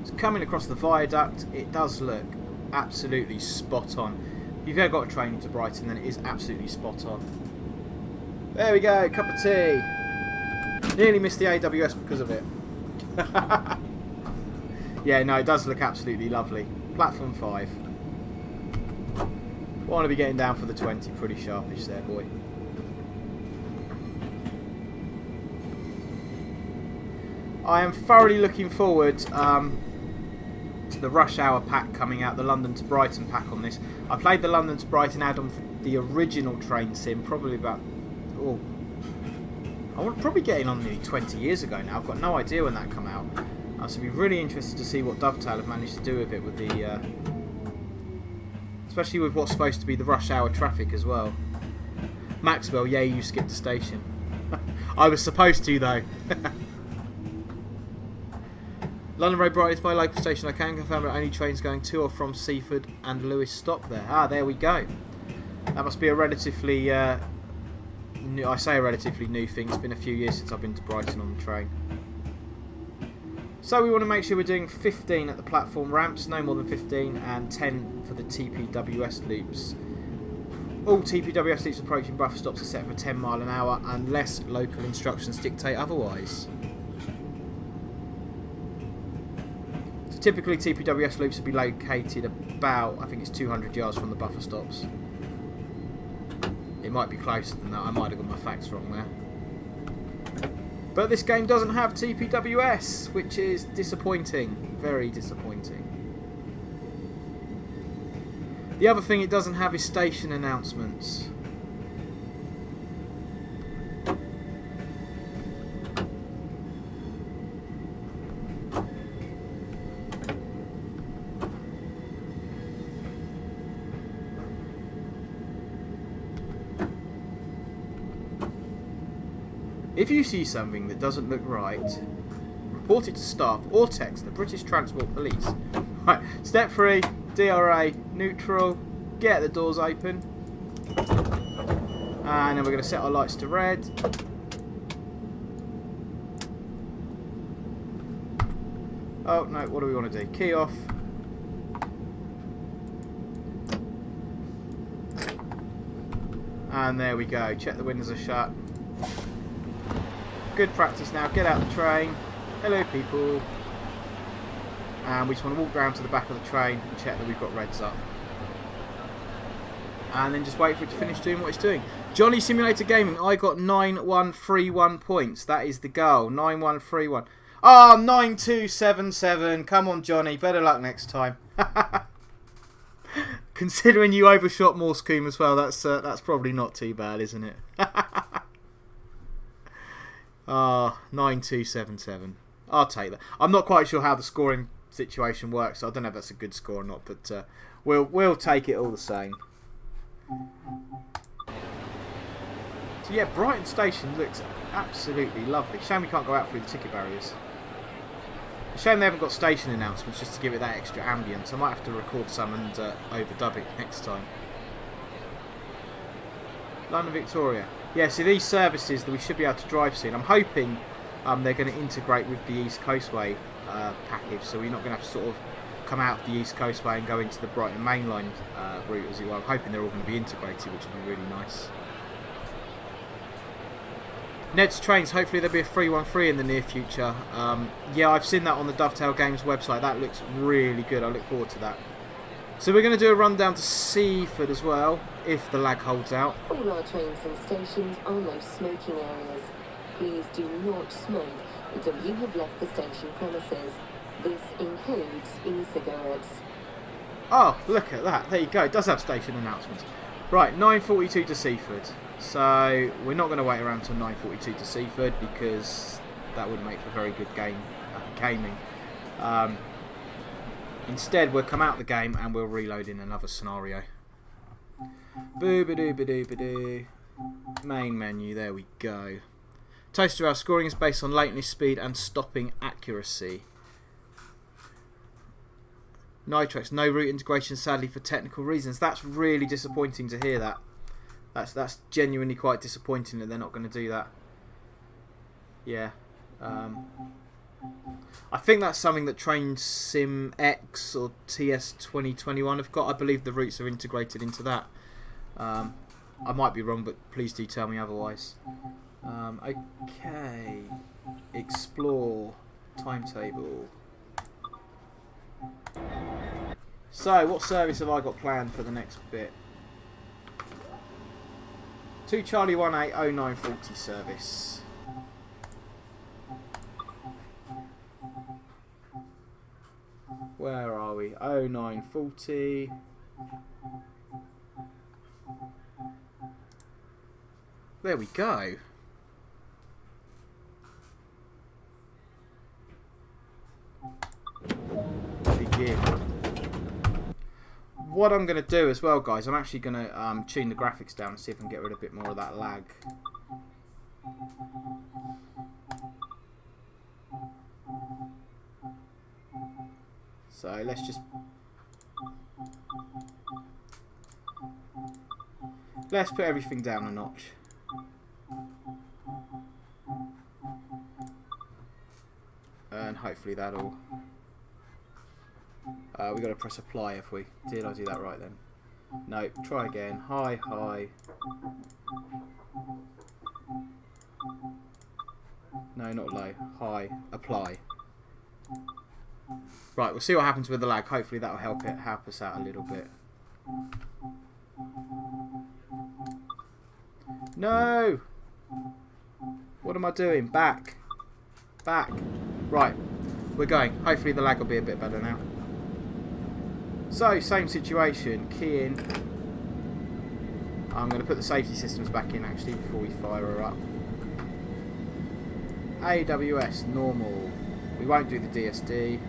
So coming across the viaduct, it does look absolutely spot on. If you've ever got a train into Brighton, then it is absolutely spot on. There we go, cup of tea. Nearly missed the AWS because of it. Yeah, no, it does look absolutely lovely. Platform 5. Want to be getting down for the 20, pretty sharpish there, boy. I am thoroughly looking forward to the rush hour pack coming out, the London to Brighton pack on this. I played the London to Brighton add-on for the original train sim, probably about... Oh, I was probably getting on nearly 20 years ago now. I've got no idea when that came out. So it'd be really interested to see what Dovetail have managed to do with it, with the, especially with what's supposed to be the rush hour traffic as well. Maxwell, yeah, you skipped the station. I was supposed to though. London Road Brighton is my local station. I can confirm that only trains going to or from Seaford and Lewes stop there. Ah, there we go. That must be a relatively... I say a relatively new thing. It's been a few years since I've been to Brighton on the train. So we want to make sure we're doing 15 at the platform ramps, no more than 15, and 10 for the TPWS loops. All TPWS loops approaching buffer stops are set for 10 miles an hour unless local instructions dictate otherwise. So typically TPWS loops will be located about, I think it's 200 yards from the buffer stops. It might be closer than that. I might have got my facts wrong there. But this game doesn't have TPWS, which is disappointing. Very disappointing. The other thing it doesn't have is station announcements. If you see something that doesn't look right, report it to staff or text the British Transport Police. Right, step 3, DRA, neutral, get the doors open. And then we're going to set our lights to red. Oh no, what do we want to do? Key off. And there we go, check the windows are shut. Good practice now. Get out the train. Hello, people. And we just want to walk round to the back of the train and check that we've got reds up. And then just wait for it to finish doing what it's doing. Johnny Simulator Gaming, I got 9131 points. That is the goal. 9131. Oh, 9277. Come on, Johnny. Better luck next time. Considering you overshot Morsecombe as well, that's probably not too bad, isn't it? 9277. I'll take that. I'm not quite sure how the scoring situation works. So I don't know if that's a good score or not, but we'll take it all the same. So yeah, Brighton Station looks absolutely lovely. Shame we can't go out through the ticket barriers. Shame they haven't got station announcements just to give it that extra ambience. I might have to record some and overdub it next time. London Victoria. Yeah, so these services that we should be able to drive soon. I'm hoping they're going to integrate with the East Coastway package, so we're not going to have to sort of come out of the East Coastway and go into the Brighton mainline route as well. I'm hoping they're all going to be integrated, which would be really nice. Ned's Trains, hopefully there'll be a 313 in the near future. Yeah, I've seen that on the Dovetail Games website. That looks really good. I look forward to that. So we're going to do a run down to Seaford as well, if the lag holds out. All our trains and stations are no smoking areas. Please do not smoke until you have left the station premises. This includes e-cigarettes. Oh, look at that. There you go. It does have station announcements. Right, 9:42 to Seaford. So we're not going to wait around till 9:42 to Seaford because that wouldn't make for very good gaming. Instead, we'll come out of the game and we'll reload in another scenario. Boo-ba-doo-ba-doo-ba-doo. Main menu, there we go. Toaster rail scoring is based on lateness, speed and stopping accuracy. Nitrex, no route integration sadly for technical reasons. That's really disappointing to hear that. That's genuinely quite disappointing that they're not going to do that. Yeah. I think that's something that Train Sim X or TS 2021 have got. I believe the routes are integrated into that. I might be wrong, but please do tell me otherwise. Okay. Explore. Timetable. So, what service have I got planned for the next bit? 2 Charlie 18 0940 service. Where are we? 0940. There we go. Begin. What I'm going to do as well, guys, I'm actually going to tune the graphics down and see if I can get rid of a bit more of that lag. So let's put everything down a notch. And hopefully that'll... we got to press apply if we... Did I do that right then? No, try again. High, high. No, not low. High. Apply. Right, we'll see what happens with the lag. Hopefully that'll help us out a little bit. No! What am I doing? Back. Back. Right, we're going. Hopefully the lag will be a bit better now. So, same situation. Key in. I'm going to put the safety systems back in actually before we fire her up. AWS, normal. We won't do the DSD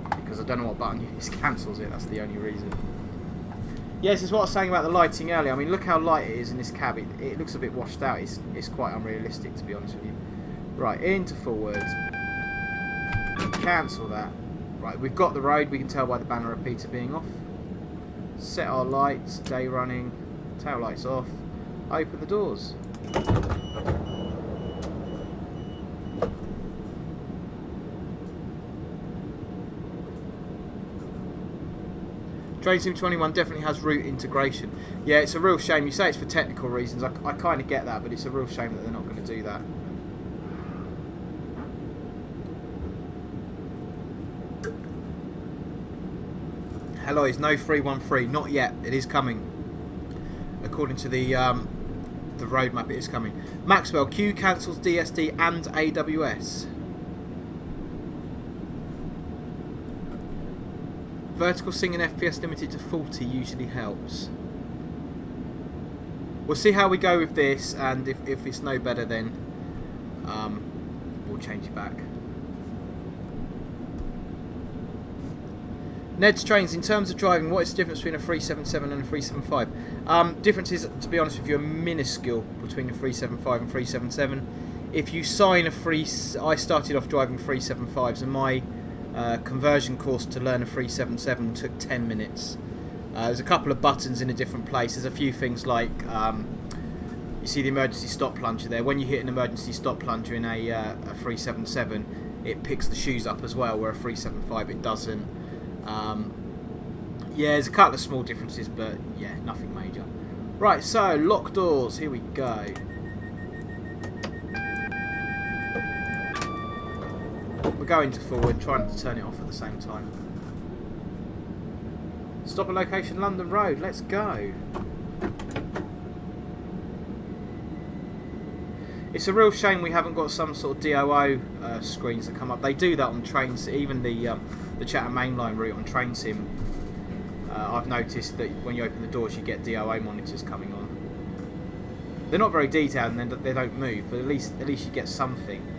because I don't know what button cancels it. That's the only reason. Yes, it's what I was saying about the lighting earlier. I mean, look how light it is in this cab. It looks a bit washed out. It's quite unrealistic, to be honest with you. Right, into forward. Cancel that. Right, we've got the road. We can tell by the banner repeater being off. Set our lights. Day running. Tail lights off. Open the doors. Train Sim 21 definitely has route integration. Yeah, it's a real shame. You say it's for technical reasons. I kind of get that, but it's a real shame that they're not going to do that. Hello, is no 313. Not yet. It is coming. According to the roadmap, it is coming. Maxwell, Q cancels DSD and AWS. Vertical singing FPS limited to 40 usually helps. We'll see how we go with this, and if it's no better, then we'll change it back. Ned's trains, in terms of driving, what is the difference between a 377 and a 375? Difference is, to be honest with you, minuscule between a 375 and 377. If you sign I started off driving 375s, and my conversion course to learn a 377 took 10 minutes. There's a couple of buttons in a different place. There's a few things like, you see the emergency stop plunger there. When you hit an emergency stop plunger in a 377, it picks the shoes up as well, where a 375 it doesn't. Yeah, there's a couple of small differences, but yeah, nothing major. Right, so lock doors, here we go. We're going to forward, trying to turn it off at the same time. Stop at location London Road, let's go. It's a real shame we haven't got some sort of DOO screens that come up. They do that on trains, even the Chatham Mainline route on Train Sim. I've noticed that when you open the doors you get DOO monitors coming on. They're not very detailed and they don't move, but at least you get something.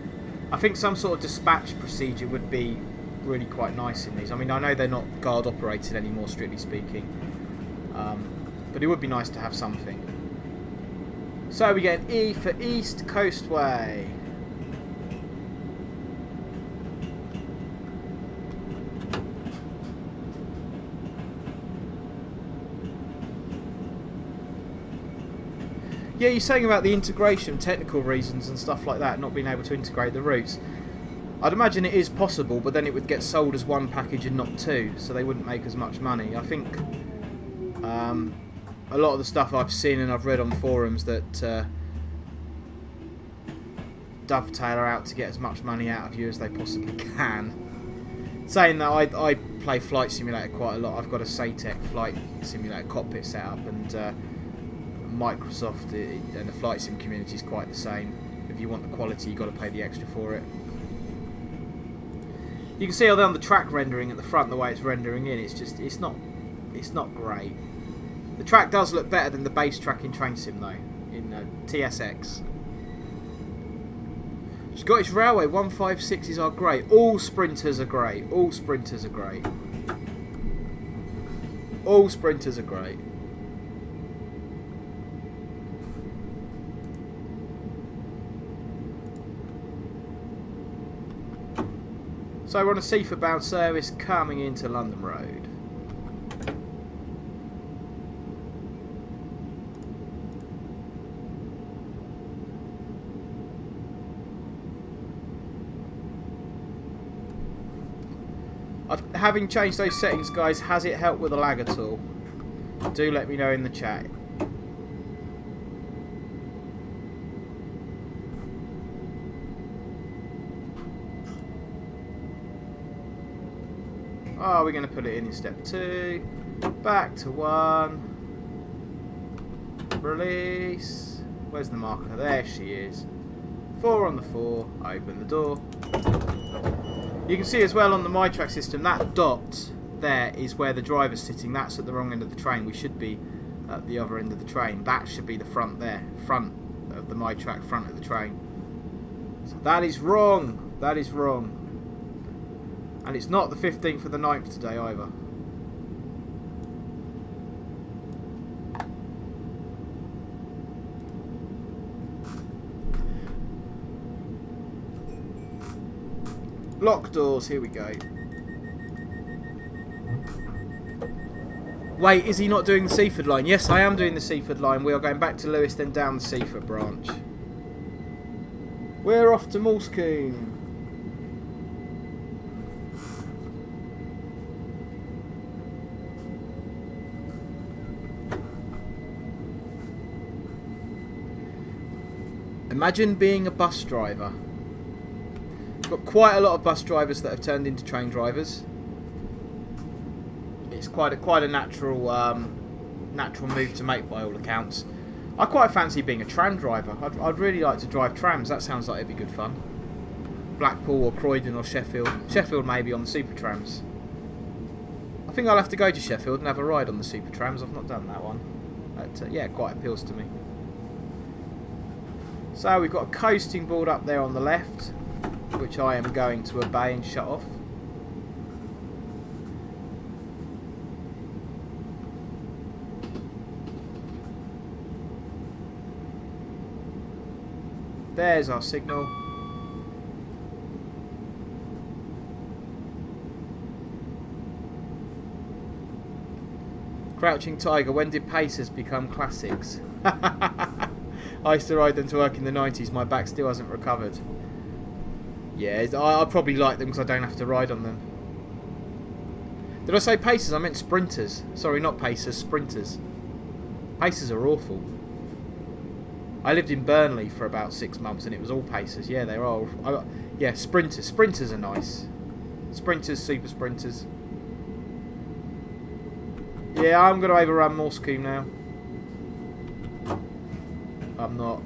I think some sort of dispatch procedure would be really quite nice in these. I mean, I know they're not guard operated anymore, strictly speaking, but it would be nice to have something. So we get an E for East Coastway. Yeah, you're saying about the integration, technical reasons and stuff like that, not being able to integrate the routes. I'd imagine it is possible, but then it would get sold as one package and not two, so they wouldn't make as much money. I think a lot of the stuff I've seen and I've read on forums that Dovetail are out to get as much money out of you as they possibly can. Saying that, I play Flight Simulator quite a lot. I've got a Satec Flight Simulator cockpit set up, and Microsoft and the flight sim community is quite the same. If you want the quality, you've got to pay the extra for it. You can see on the track rendering at the front, the way it's rendering in, it's not great. The track does look better than the base track in Train Sim though, in TSX. Scottish Railway 156s are great. All sprinters are great. All sprinters are great. All sprinters are great. So we're on a Seaford bound service coming into London Road. Having changed those settings, guys, has it helped with the lag at all? Do let me know in the chat. Oh, we're going to put it in step 2. Back to 1. Release. Where's the marker? There she is. 4 on the 4. Open the door. You can see as well on the MyTrack system, that dot there is where the driver's sitting. That's at the wrong end of the train. We should be at the other end of the train. That should be the front there. Front of the MyTrack, front of the train. So that is wrong. That is wrong. And it's not the 15th of the 9th today either. Lock doors, here we go. Wait, is he not doing the Seaford line? Yes, I am doing the Seaford line. We are going back to Lewis, then down the Seaford branch. We're off to Moulsecoombe. Imagine being a bus driver. Got quite a lot of bus drivers that have turned into train drivers. It's quite a natural move to make by all accounts. I quite fancy being a tram driver. I'd really like to drive trams. That sounds like it'd be good fun. Blackpool or Croydon or Sheffield. Sheffield maybe on the super trams. I think I'll have to go to Sheffield and have a ride on the super trams. I've not done that one. But yeah, it quite appeals to me. So we've got a coasting board up there on the left, which I am going to obey and shut off. There's our signal. Crouching Tiger, when did Pacers become classics? I used to ride them to work in the 90s. My back still hasn't recovered. Yeah, I probably like them because I don't have to ride on them. Did I say Pacers? I meant sprinters. Sorry, not Pacers, sprinters. Pacers are awful. I lived in Burnley for about 6 months and it was all Pacers. Yeah, they're all... yeah, sprinters. Sprinters are nice. Sprinters, super sprinters. Yeah, I'm going to overrun Morsecombe now. I'm not.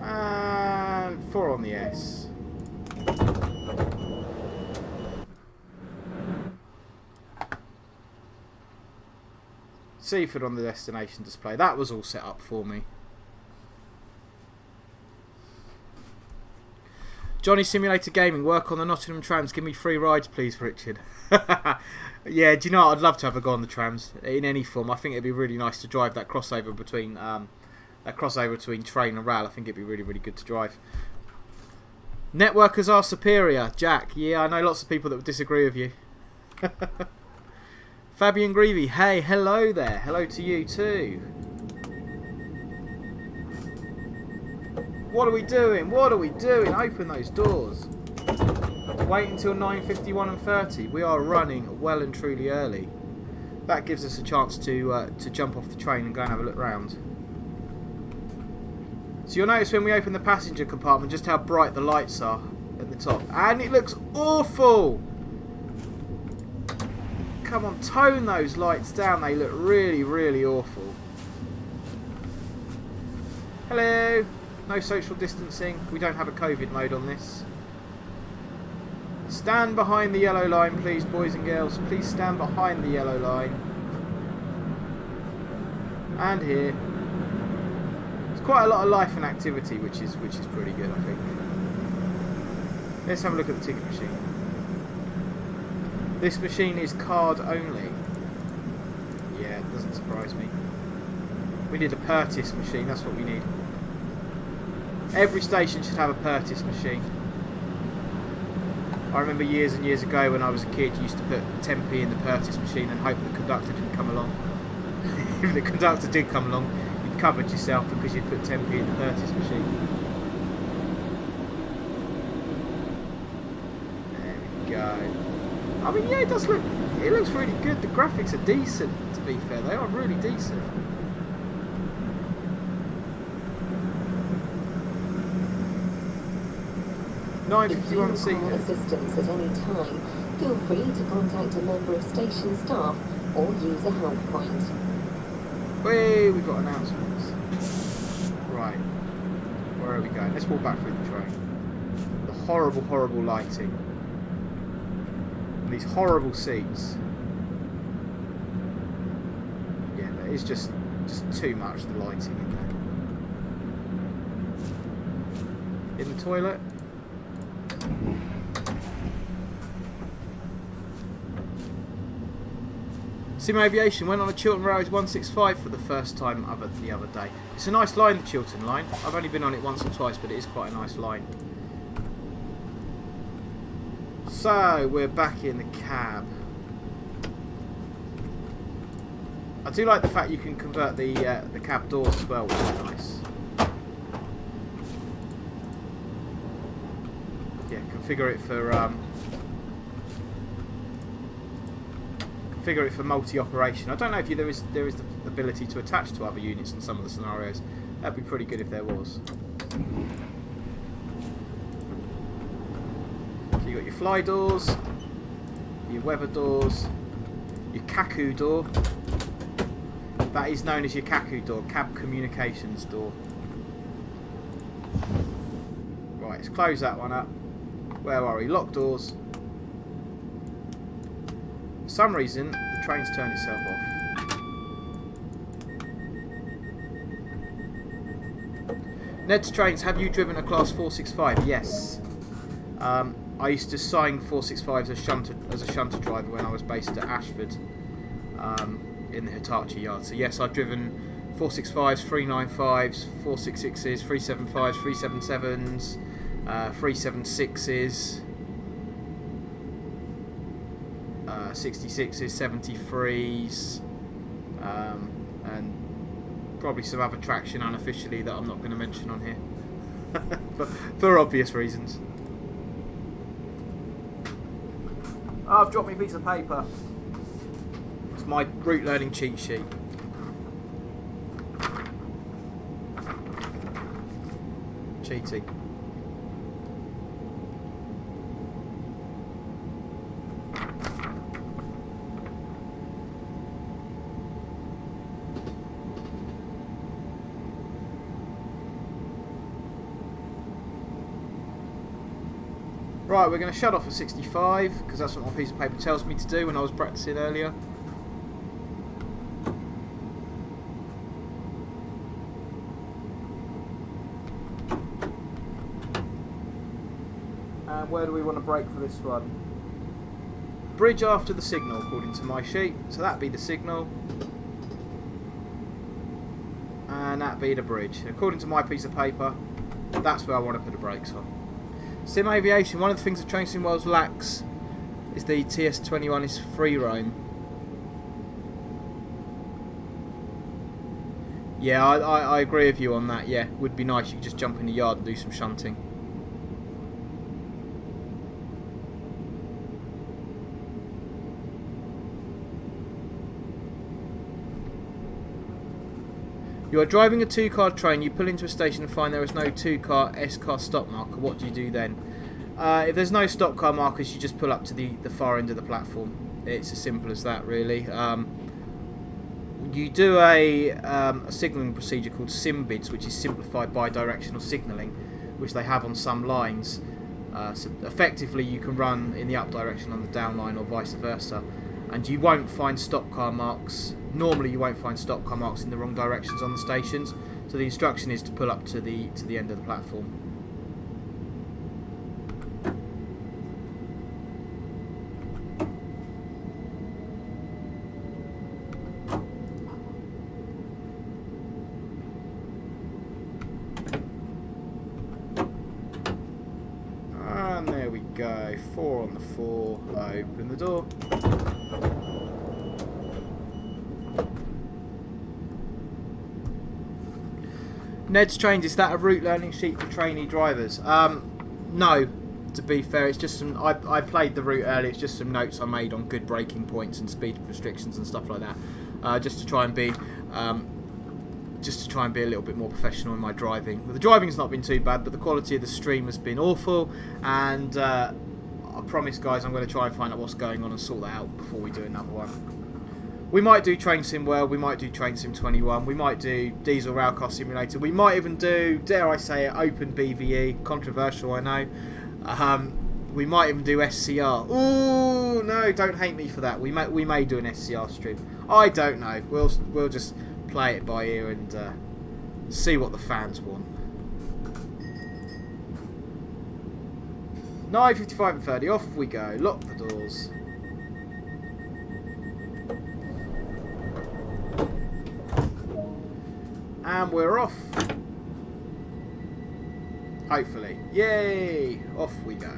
And 4 on the S. Seaford on the destination display. That was all set up for me. Johnny Simulator Gaming, work on the Nottingham trams. Give me free rides, please, Richard. Yeah, do you know what? I'd love to have a go on the trams in any form. I think it'd be really nice to drive that crossover between train and rail. I think it'd be really, really good to drive. Networkers are superior, Jack. Yeah, I know lots of people that would disagree with you. Fabian Greavy, hey, hello there. Hello to you too. What are we doing? What are we doing? Open those doors. Wait until 9:51 and 30. We are running well and truly early. That gives us a chance to jump off the train and go and have a look round. So you'll notice when we open the passenger compartment just how bright the lights are at the top. And it looks awful! Come on, tone those lights down. They look really, really awful. Hello! No social distancing. We don't have a COVID mode on this. Stand behind the yellow line, please, boys and girls. Please stand behind the yellow line. And here. There's quite a lot of life and activity, which is pretty good, I think. Let's have a look at the ticket machine. This machine is card only. Yeah, it doesn't surprise me. We need a Purtis machine. That's what we need. Every station should have a Purtis machine. I remember years and years ago when I was a kid, you used to put 10p in the Purtis machine and hope the conductor didn't come along. If the conductor did come along, you'd covered yourself because you'd put 10p in the Purtis machine. There we go. I mean, yeah, it does look... It looks really good. The graphics are decent, to be fair. They are really decent. If you require assistance at any time, feel free to contact a member of station staff or use a help point. Wait, we've got announcements. Right. Where are we going? Let's walk back through the train. The horrible, horrible lighting. And these horrible seats. Yeah, there is just too much, the lighting in there. In the toilet. Sim Aviation went on a Chiltern Railways 165 for the first time the other day. It's a nice line, the Chiltern line. I've only been on it once or twice, but it is quite a nice line. So, we're back in the cab. I do like the fact you can convert the cab doors as well, which is nice. Yeah, configure it for multi-operation. I don't know if there is the ability to attach to other units in some of the scenarios. That'd be pretty good if there was. So you got your fly doors, your weather doors, your Kaku door. That is known as your Kaku door, cab communications door. Right, let's close that one up. Where are we? Lock doors. For some reason, the train's turned itself off. Ned's Trains, have you driven a Class 465? Yes. I used to sign 465s as a shunter driver when I was based at Ashford in the Hitachi yard. So yes, I've driven 465s, 395s, 466s, 375s, 377s, 376s, 66s, 73s, and probably some other traction unofficially that I'm not going to mention on here for obvious reasons. Oh, I've dropped me a piece of paper. It's my route learning cheat sheet. Cheating. Right, we're going to shut off at 65 because that's what my piece of paper tells me to do when I was practicing earlier. And where do we want to brake for this one? Bridge after the signal, according to my sheet. So that'd be the signal. And that'd be the bridge. According to my piece of paper, that's where I want to put the brakes on. Sim Aviation, one of the things that Train Sim Worlds lacks is the TS21 is free roam. Yeah, I agree with you on that, yeah. Would be nice you could just jump in the yard and do some shunting. You are driving a 2-car train, you pull into a station and find there is no 2-car S-car stop marker. What do you do then? If there's no stop car markers, you just pull up to the far end of the platform. It's as simple as that, really. You do a signalling procedure called SimBids, which is simplified bi-directional signalling, which they have on some lines. So effectively, you can run in the up direction on the down line or vice versa. And you won't find stop car marks. Normally you won't find stop car marks in the wrong directions on the stations. So the instruction is to pull up to the end of the platform. And there we go. 4 on the 4. Open the door. Ned's Trains, is that a route learning sheet for trainee drivers? No, to be fair, it's just some. I played the route earlier. It's just some notes I made on good braking points and speed restrictions and stuff like that, just to try and be a little bit more professional in my driving. The driving's not been too bad, but the quality of the stream has been awful. And I promise, guys, I'm going to try and find out what's going on and sort that out before we do another one. We might do Train Sim World, we might do Train Sim 21, we might do Diesel Railcar Simulator, we might even do, dare I say it, Open BVE, controversial I know. We might even do SCR. Ooh, no, don't hate me for that. We may do an SCR stream. I don't know. We'll just play it by ear and see what the fans want. 9:55 and 30, off we go. Lock the doors. And we're off. Hopefully. Yay! Off we go.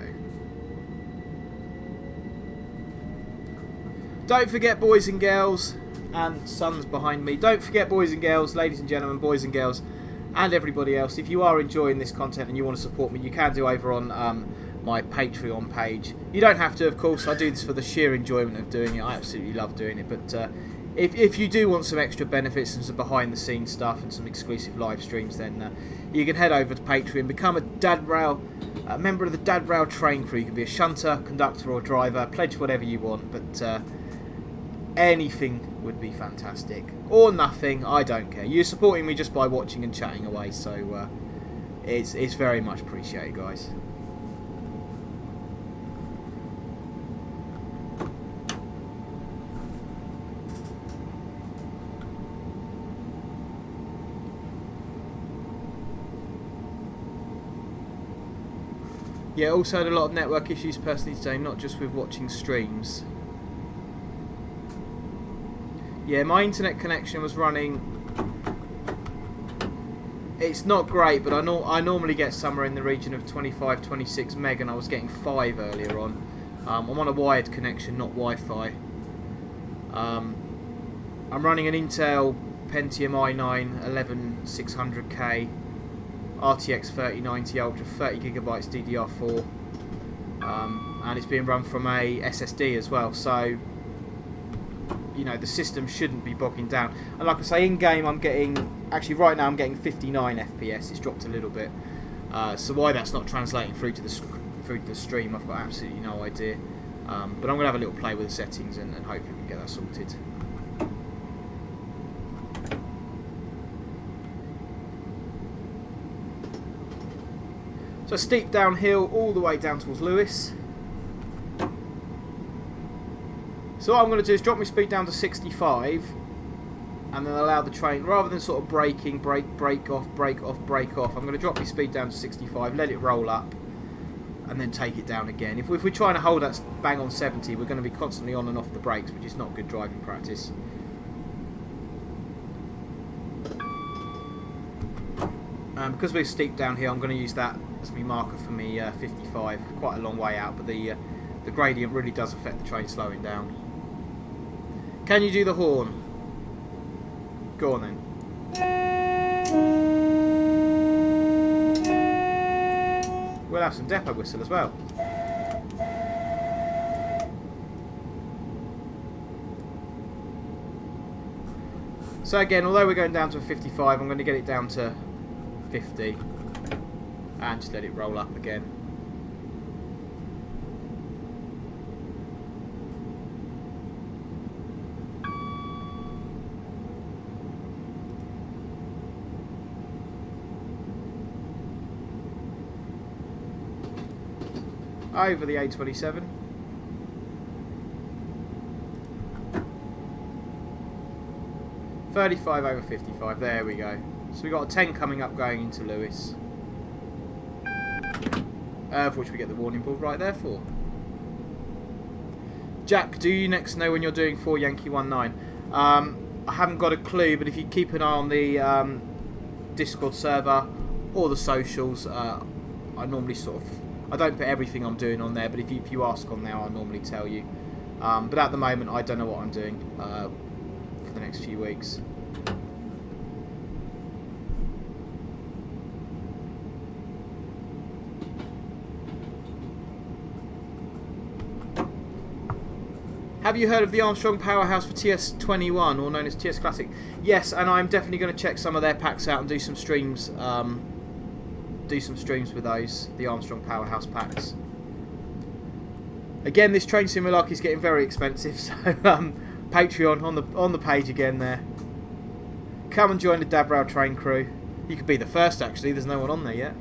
Don't forget, boys and girls, and sons behind me, don't forget, boys and girls, ladies and gentlemen, boys and girls, and everybody else, if you are enjoying this content and you want to support me, you can do over on my Patreon page. You don't have to, of course. I do this for the sheer enjoyment of doing it. I absolutely love doing it, but if you do want some extra benefits and some behind the scenes stuff and some exclusive live streams, then you can head over to Patreon, become a member of the Dad Rail train crew. You can be a shunter, conductor or driver, pledge whatever you want, but anything would be fantastic. Or nothing, I don't care. You're supporting me just by watching and chatting away, so it's very much appreciated, guys. Yeah, also had a lot of network issues personally today, not just with watching streams. Yeah, my internet connection was running. It's not great, but I normally get somewhere in the region of 25, 26 meg, and I was getting 5 earlier on. I'm on a wired connection, not Wi-Fi. I'm running an Intel Pentium i9 11600K RTX 3090 Ultra 30GB DDR4, and it's being run from a SSD as well, so you know the system shouldn't be bogging down. And like I say, in game I'm getting, actually right now I'm getting 59 FPS. It's dropped a little bit, so why that's not translating through to the stream, I've got absolutely no idea. But I'm going to have a little play with the settings and hopefully we can get that sorted. So a steep downhill all the way down towards Lewes. So what I'm going to do is drop my speed down to 65 and then allow the train, rather than sort of braking, brake off, brake off, brake off, I'm going to drop my speed down to 65, let it roll up and then take it down again. If we're trying to hold that bang on 70, we're going to be constantly on and off the brakes, which is not good driving practice. Because we're steep down here, I'm going to use that as my marker for me 55. Quite a long way out, but the gradient really does affect the train slowing down. Can you do the horn? Go on then. We'll have some depot whistle as well. So again, although we're going down to a 55, I'm going to get it down to 50 and just let it roll up again. Over the A27. .35 over 55, there we go. So we got a 10 coming up going into Lewes. For which we get the warning board right there for. Jack, do you next know when you're doing 4 Yankee 19? I haven't got a clue, but if you keep an eye on the Discord server or the socials, I normally sort of, I don't put everything I'm doing on there, but if you ask on there, I'll normally tell you. But at the moment, I don't know what I'm doing for the next few weeks. Have you heard of the Armstrong Powerhouse for TS21, or known as TS Classic? Yes, and I'm definitely going to check some of their packs out and do some streams. With those, the Armstrong Powerhouse packs. Again, this train sim malarkey is getting very expensive, so Patreon on the page again there. Come and join the Dabrowell train crew. You could be the first actually. There's no one on there yet.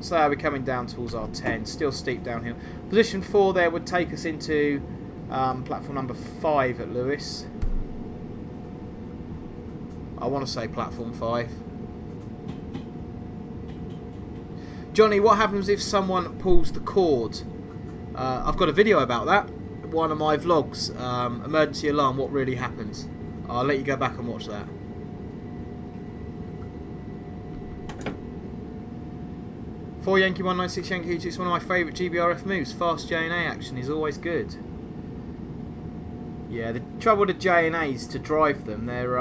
So we're coming down towards our 10, still steep downhill. Position 4 there would take us into platform number 5 at Lewes. I want to say platform 5. Johnny, what happens if someone pulls the cord? I've got a video about that. One of my vlogs. Emergency alarm, what really happens? I'll let you go back and watch that. For Yankee 196 Yankee 26, one of my favourite GBRF moves. Fast J&A action is always good. Yeah, the trouble with the J&As to drive them, they're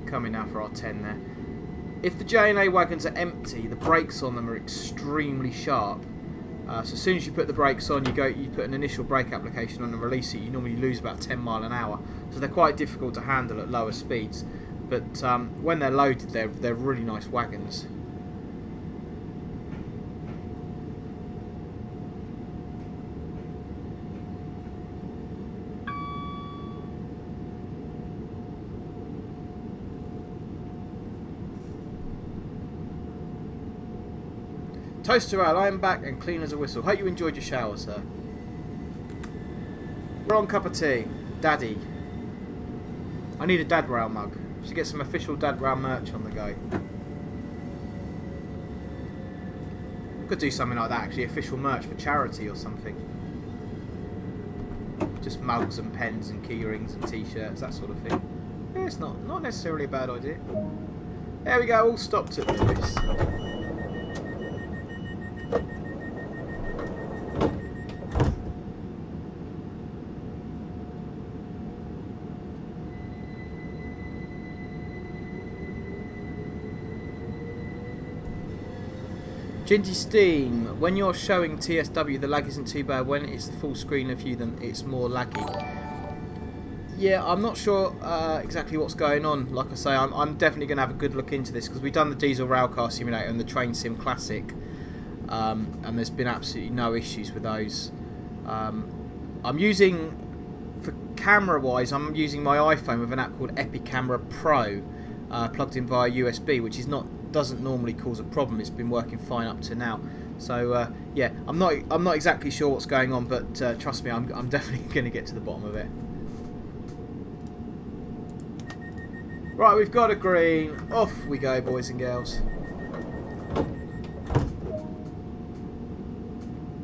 coming now for our 10 there. If the J&A wagons are empty, the brakes on them are extremely sharp. So as soon as you put the brakes on, you put an initial brake application on and release it, you normally lose about 10 miles an hour. So they're quite difficult to handle at lower speeds. But when they're loaded, they're really nice wagons. Toaster Al, I am back and clean as a whistle. Hope you enjoyed your shower, sir. Wrong cup of tea. Daddy. I need a dad rail mug. Should get some official dad rail merch on the go. Could do something like that actually, official merch for charity or something. Just mugs and pens and key rings and t-shirts, that sort of thing. Yeah, it's not necessarily a bad idea. There we go, all stopped at this. Ginty Steam, when you're showing TSW the lag isn't too bad. When it's the full screen of you then it's more laggy. Yeah, I'm not sure exactly what's going on. Like I say, I'm definitely going to have a good look into this because we've done the Diesel Railcar Simulator and the Train Sim Classic, and there's been absolutely no issues with those. I'm using, for camera wise, I'm using my iPhone with an app called Epic Camera Pro, plugged in via USB, which doesn't normally cause a problem. It's been working fine up to now. So yeah, I'm not exactly sure what's going on, but trust me, I'm definitely going to get to the bottom of it. Right, we've got a green. Off we go, boys and girls.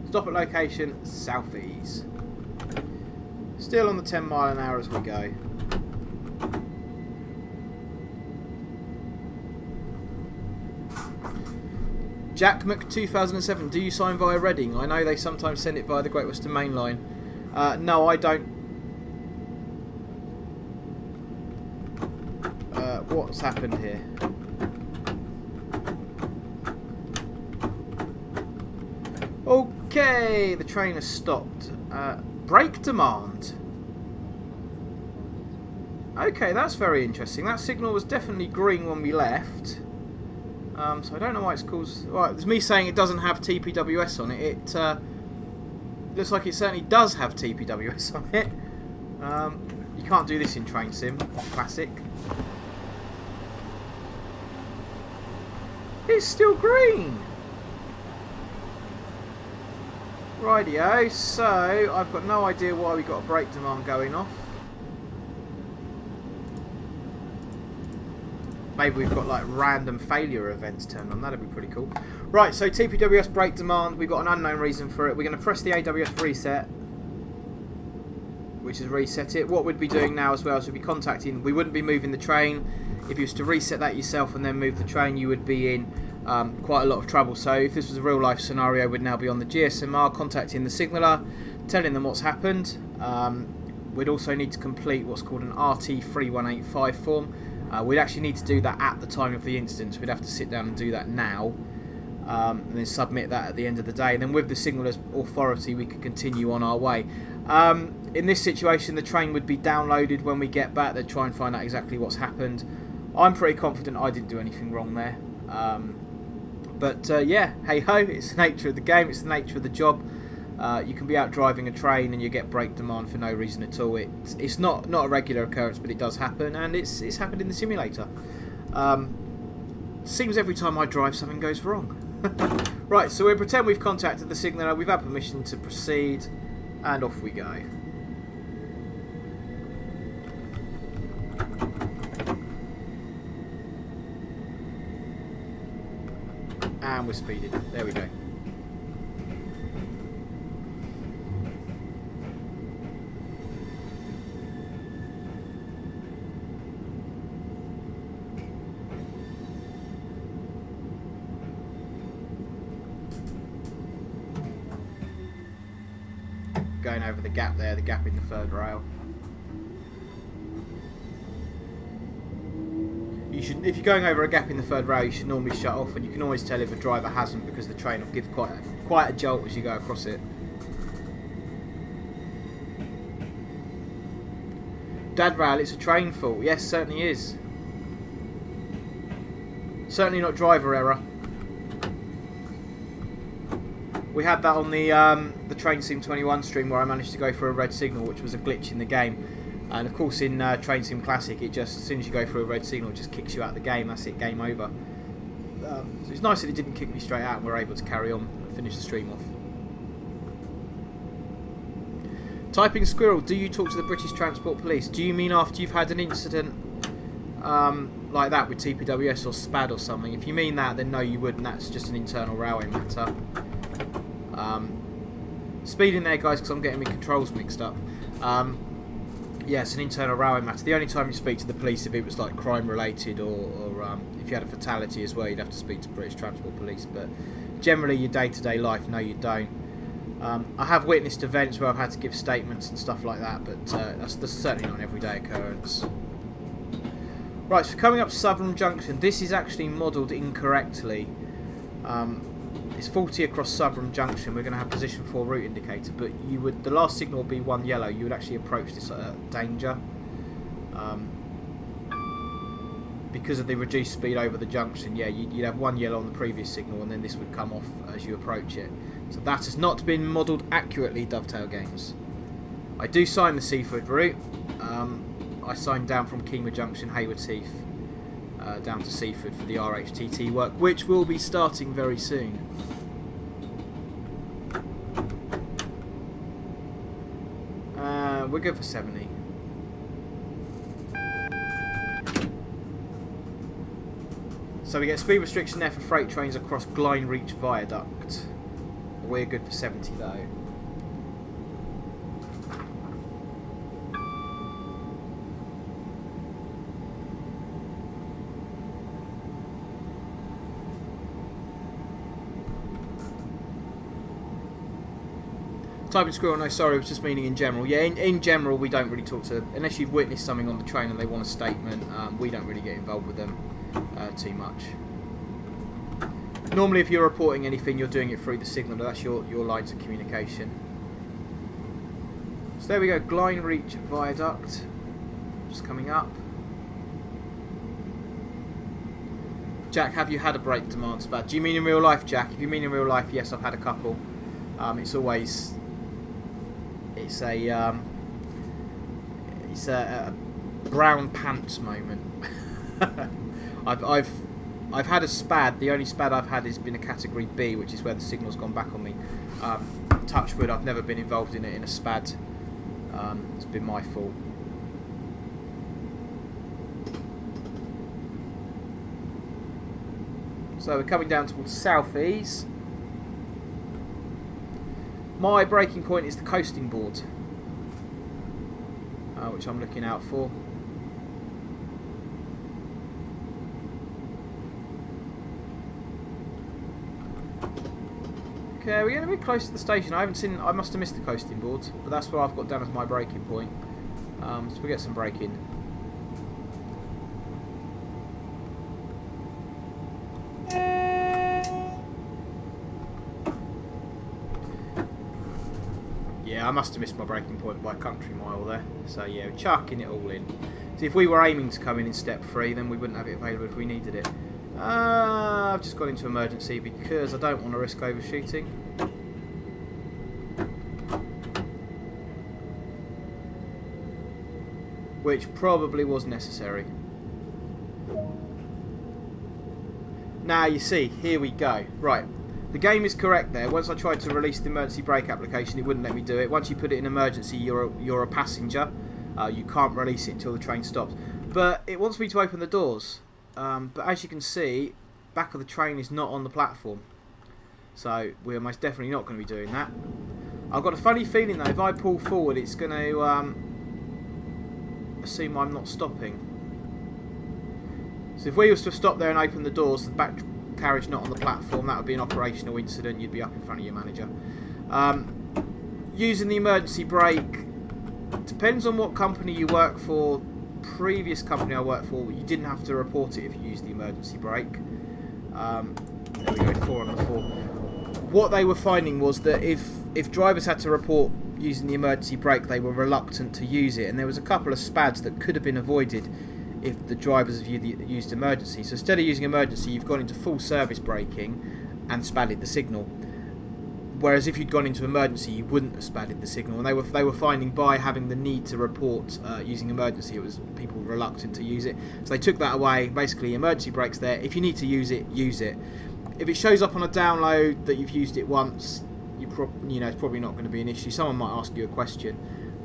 Stop at location southeast. Still on the 10 mile an hour as we go. Jack Mc 2007, do you sign via Reading? I know they sometimes send it via the Great Western Main Line. No, I don't. What's happened here? Okay, the train has stopped. Brake demand. Okay, that's very interesting. That signal was definitely green when we left. So I don't know why it's caused... Well, it's me saying it doesn't have TPWS on it. It looks like it certainly does have TPWS on it. You can't do this in Train Sim Classic. It's still green. Rightio, so I've got no idea why we got a brake demand going off. Maybe we've got like random failure events turned on. That'd be pretty cool. Right, so TPWS brake demand. We've got an unknown reason for it. We're going to press the AWS reset, which is reset it. What we'd be doing now as well is we'd be contacting. We wouldn't be moving the train. If you was to reset that yourself and then move the train, you would be in quite a lot of trouble. So if this was a real life scenario, we'd now be on the GSMR contacting the signaller, telling them what's happened. We'd also need to complete what's called an RT3185 form. We'd actually need to do that at the time of the instance. We'd have to sit down and do that now, and then submit that at the end of the day. And then with the signaler's authority, we could continue on our way. In this situation, the train would be downloaded when we get back. They'd try and find out exactly what's happened. I'm pretty confident I didn't do anything wrong there. But yeah, hey ho, it's the nature of the game, it's the nature of the job. You can be out driving a train and you get brake demand for no reason at all. It's not a regular occurrence, but it does happen, and it's happened in the simulator. Seems every time I drive something goes wrong. Right, so we'll pretend we've contacted the signaller, we've had permission to proceed, and off we go. And we're speeding. There we go. Going over the gap there, the gap in the third rail. You should, if you're going over a gap in the third rail, you should normally shut off, and you can always tell if a driver hasn't because the train will give quite a jolt as you go across it. Dad rail, it's a train fault. Yes, certainly is. Certainly not driver error. We had that on the Train Sim 21 stream where I managed to go for a red signal, which was a glitch in the game. And of course in Train Sim Classic, it just, as soon as you go through a red signal, it just kicks you out of the game. That's it, game over. So it's nice that it didn't kick me straight out and we're able to carry on and finish the stream off. Typing squirrel, do you talk to the British Transport Police? Do you mean after you've had an incident like that with TPWS or SPAD or something? If you mean that, then no, you wouldn't. That's just an internal railway matter. Speeding there, guys, because I'm getting my controls mixed up. Yeah, it's an internal railway matter. The only time you speak to the police if it was like crime related or if you had a fatality as well, you'd have to speak to British Transport Police. But generally, your day-to-day life, no, you don't. I have witnessed events where I've had to give statements and stuff like that, but that's certainly not an everyday occurrence. Right, so coming up Southern Junction, this is actually modelled incorrectly. It's 40 across Southern Junction. We're going to have position 4 route indicator, but the last signal would be 1 yellow. You would actually approach this danger because of the reduced speed over the junction. Yeah, you'd have 1 yellow on the previous signal, and then this would come off as you approach it. So that has not been modelled accurately, Dovetail Games. I do sign the Seaford route. I signed down from Kemah Junction, Hayward Heath, down to Seaford for the RHTT work, which will be starting very soon. We're good for 70. So we get speed restriction there for freight trains across Glyn Reach Viaduct. We're good for 70 though. Typing squirrel, no, sorry, it was just meaning in general. Yeah, in general, we don't really talk to, unless you've witnessed something on the train and they want a statement, we don't really get involved with them too much. Normally, if you're reporting anything, you're doing it through the signal, that's your lines of communication. So there we go, Glyn Reach Viaduct, just coming up. Jack, have you had a brake demand SPAD? Do you mean in real life, Jack? If you mean in real life, yes, I've had a couple. It's a brown pants moment. I've had a SPAD. The only SPAD I've had has been a category B, which is where the signal's gone back on me. Touch wood, I've never been involved in a SPAD. It's been my fault. So we're coming down towards South East. My braking point is the coasting board, which I'm looking out for. Okay, we're going to be close to the station. I must have missed the coasting board, but that's what I've got down as my braking point. So we get some braking. Yeah, I must have missed my braking point by a country mile there. So yeah, we're chucking it all in. See, if we were aiming to come in step 3, then we wouldn't have it available if we needed it. I've just got into emergency because I don't want to risk overshooting. Which probably was necessary. Now you see, here we go. Right. The game is correct there. Once I tried to release the emergency brake application, it wouldn't let me do it. Once you put it in emergency, you're a passenger. You can't release it until the train stops. But it wants me to open the doors. But as you can see, back of the train is not on the platform. So we're most definitely not going to be doing that. I've got a funny feeling though, if I pull forward, it's going to assume I'm not stopping. So if we was to stop there and open the doors, the back carriage not on the platform, that would be an operational incident. You'd be up in front of your manager. Using the emergency brake depends on what company you work for. Previous company I worked for, you didn't have to report it if you used the emergency brake. There we go, 4 on the 4. What they were finding was that if drivers had to report using the emergency brake, they were reluctant to use it, and there was a couple of SPADs that could have been avoided if the drivers have used emergency. So instead of using emergency, you've gone into full service braking and SPADed the signal. Whereas if you'd gone into emergency, you wouldn't have SPADed the signal. And they were finding by having the need to report using emergency, it was people reluctant to use it. So they took that away. Basically, emergency brakes there. If you need to use it, use it. If it shows up on a download that you've used it once, it's probably not going to be an issue. Someone might ask you a question.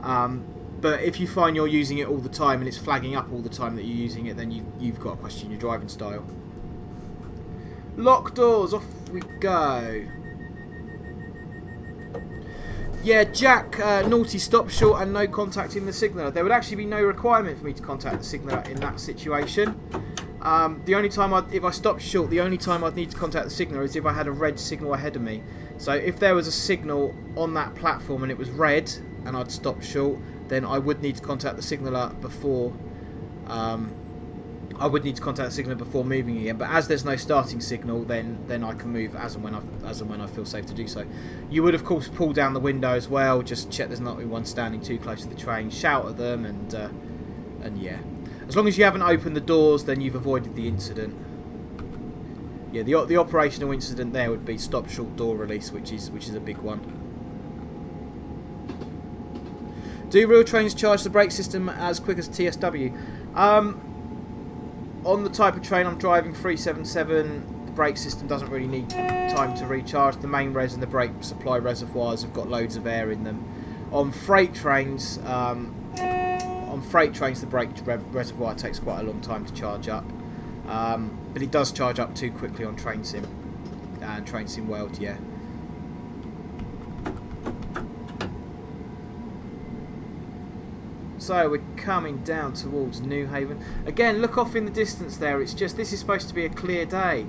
But if you find you're using it all the time and it's flagging up all the time that you're using it, then you've got to question your driving style. Lock doors, off we go. Yeah, Jack, naughty stop short and no contacting the signaller. There would actually be no requirement for me to contact the signaller in that situation. The only time if I stopped short, the only time I'd need to contact the signaller is if I had a red signal ahead of me. So if there was a signal on that platform and it was red and I'd stopped short, then I would need to contact the signaller before. I would need to contact the signaller before moving again. But as there's no starting signal, then I can move as and when I feel safe to do so. You would of course pull down the window as well. Just check there's not anyone standing too close to the train. Shout at them and yeah. As long as you haven't opened the doors, then you've avoided the incident. Yeah, the operational incident there would be stop short door release, which is a big one. Do real trains charge the brake system as quick as TSW? On the type of train I'm driving, 377, the brake system doesn't really need time to recharge. The main res and the brake supply reservoirs have got loads of air in them. On freight trains, the brake reservoir takes quite a long time to charge up, but it does charge up too quickly on Train Sim and Train Sim World. Yeah. So we're coming down towards Newhaven. Again, look off in the distance there. It's just, this is supposed to be a clear day.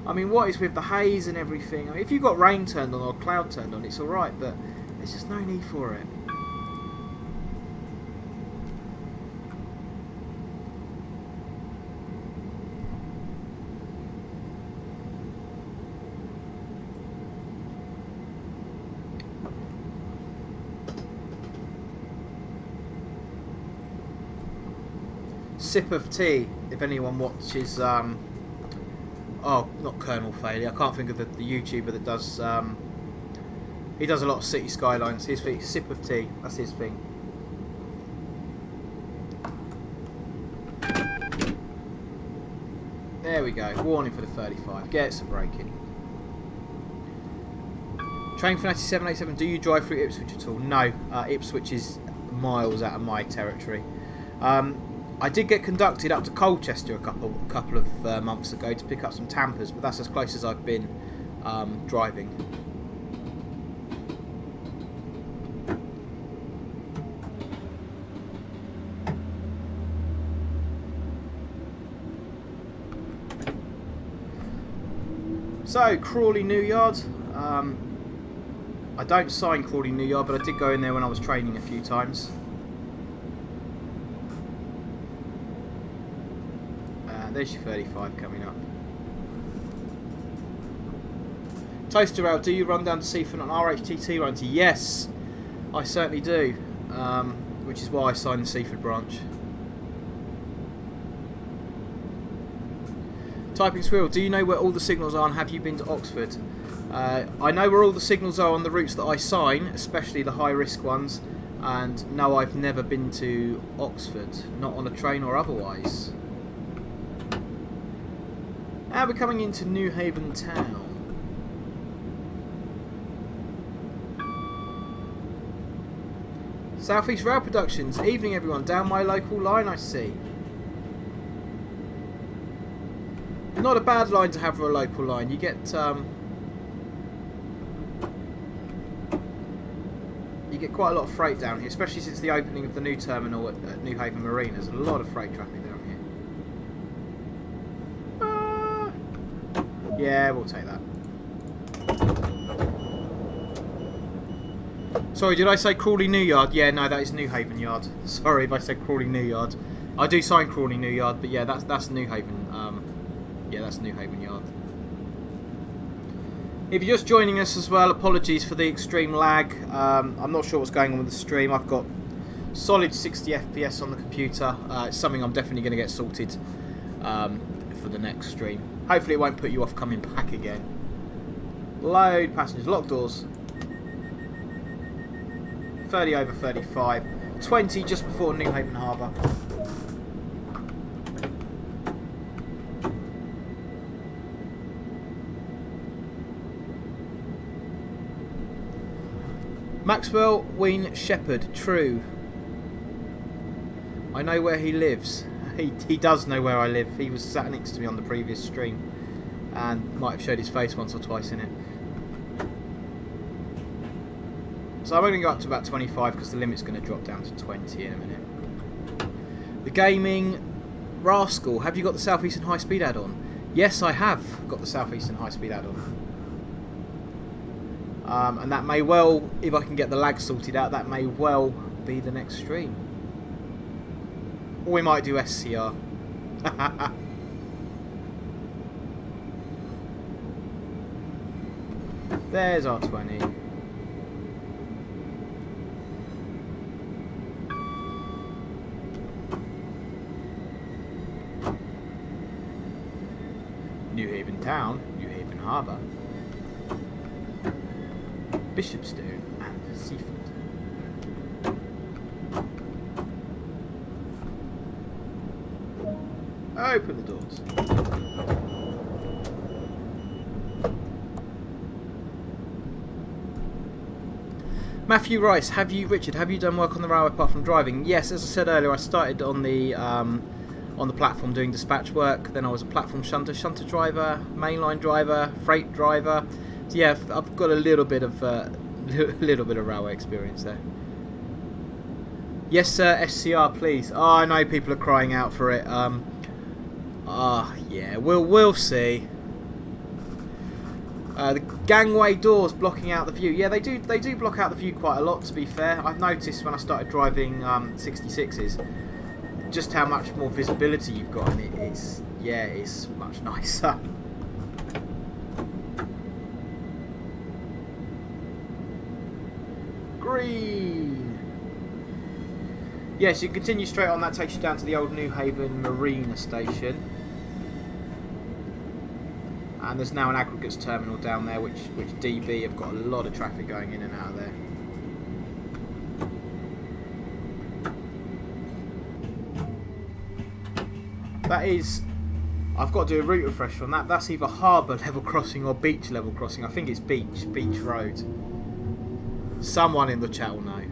I mean, what is with the haze and everything? I mean, if you've got rain turned on or cloud turned on, it's alright, but there's just no need for it. Sip of tea, if anyone watches, oh, not Colonel Failure, I can't think of the YouTuber that does, he does a lot of city skylines, his thing, Sip of tea, that's his thing. There we go, warning for the 35, get some braking. Train for 9787, do you drive through Ipswich at all? No, Ipswich is miles out of my territory. I did get conducted up to Colchester a couple of months ago to pick up some tampers, but that's as close as I've been driving. So, Crawley New Yard. I don't sign Crawley New Yard, but I did go in there when I was training a few times. There's your 35 coming up. Toaster Rail, do you run down to Seaford on RHTT runs? Yes, I certainly do, which is why I signed the Seaford branch. Typing Squirrel, do you know where all the signals are and have you been to Oxford? I know where all the signals are on the routes that I sign, especially the high risk ones, and no, I've never been to Oxford, not on a train or otherwise. Now we're coming into Newhaven town. South East Rail Productions, evening everyone, down my local line I see. Not a bad line to have for a local line, you get quite a lot of freight down here, especially since the opening of the new terminal at Newhaven Marine. There's a lot of freight traffic down here. Yeah, we'll take that. Sorry, did I say Crawley New Yard? Yeah, no, that is Newhaven Yard. Sorry if I said Crawley New Yard. I do sign Crawley New Yard, but yeah, that's Newhaven. Yeah, that's Newhaven Yard. If you're just joining us as well, apologies for the extreme lag. I'm not sure what's going on with the stream. I've got solid 60 FPS on the computer. It's something I'm definitely going to get sorted for the next stream. Hopefully it won't put you off coming back again. Load passengers, lock doors. 30 over 35. 20 just before Newhaven Harbour. Maxwell, Ween, Shepherd, true. I know where he lives. He does know where I live. He was sat next to me on the previous stream and might have showed his face once or twice in it. So I'm only going to go up to about 25 because the limit's going to drop down to 20 in a minute. The Gaming Rascal, have you got the Southeastern High Speed add-on? Yes, I have got the Southeastern High Speed add-on. And that may well, if I can get the lag sorted out, that may well be the next stream. Or we might do SCR. There's R20. New Haven Town, New Haven Harbour, Bishopstone and Seaford. Open the doors. Matthew Rice, Richard, have you done work on the railway apart from driving? Yes, as I said earlier, I started on the platform doing dispatch work. Then I was a platform shunter driver, mainline driver, freight driver. So yeah, I've got a little bit of railway experience there. Yes, sir. SCR, please. Oh, I know people are crying out for it. Yeah, we'll see. The gangway doors blocking out the view. Yeah, they do block out the view quite a lot. To be fair, I've noticed when I started driving 66s. Just how much more visibility you've got, and it's much nicer. Green. Yes, you can continue straight on. That takes you down to the old New Haven Marina station, and there's now an aggregates terminal down there, which DB have got a lot of traffic going in and out of there. That is, I've got to do a route refresher on that. That's either harbour level crossing or beach level crossing. I think it's beach road. Someone in the chat will know.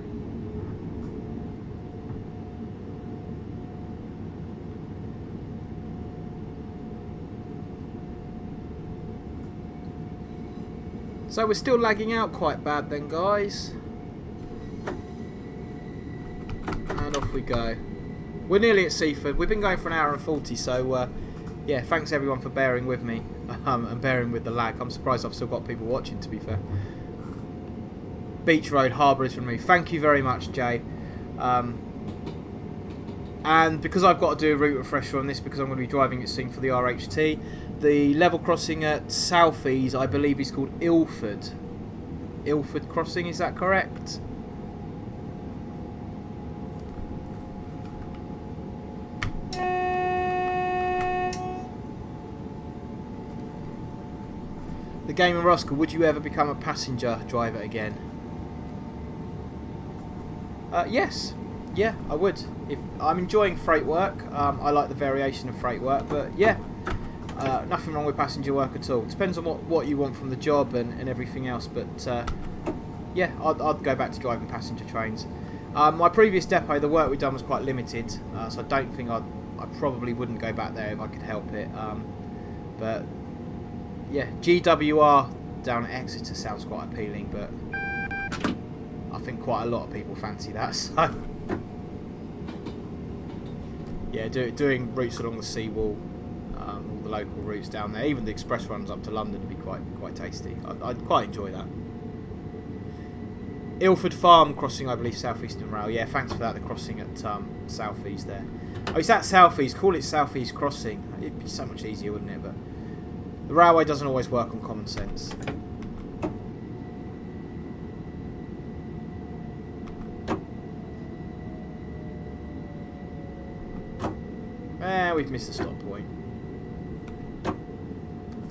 So we're still lagging out quite bad then, guys. And off we go. We're nearly at Seaford. We've been going for an hour and 40, so yeah, thanks everyone for bearing with me and bearing with the lag. I'm surprised I've still got people watching, to be fair. Beach Road, Harbour is from me. Thank you very much, Jay. And because I've got to do a route refresher on this, because I'm going to be driving it soon for the RHT, the level crossing at Southeast, I believe, is called Ilford. Ilford Crossing, is that correct? The Gaming Rascal, would you ever become a passenger driver again? Yes. Yeah, I would. If I'm enjoying freight work, I like the variation of freight work, but yeah, nothing wrong with passenger work at all. Depends on what you want from the job and everything else, but yeah, I'd go back to driving passenger trains. My previous depot, the work we'd done was quite limited, so I don't think I probably wouldn't go back there if I could help it. But yeah, GWR down at Exeter sounds quite appealing, but I think quite a lot of people fancy that. So yeah, doing routes along the seawall, all the local routes down there, even the express runs up to London would be quite tasty. I'd quite enjoy that. Ilford Farm crossing, I believe, Southeastern Rail. Yeah, thanks for that. The crossing at Southeast there. Oh, is that Southeast? Call it Southeast Crossing. It'd be so much easier, wouldn't it? But the railway doesn't always work on common sense. We've missed the stop point.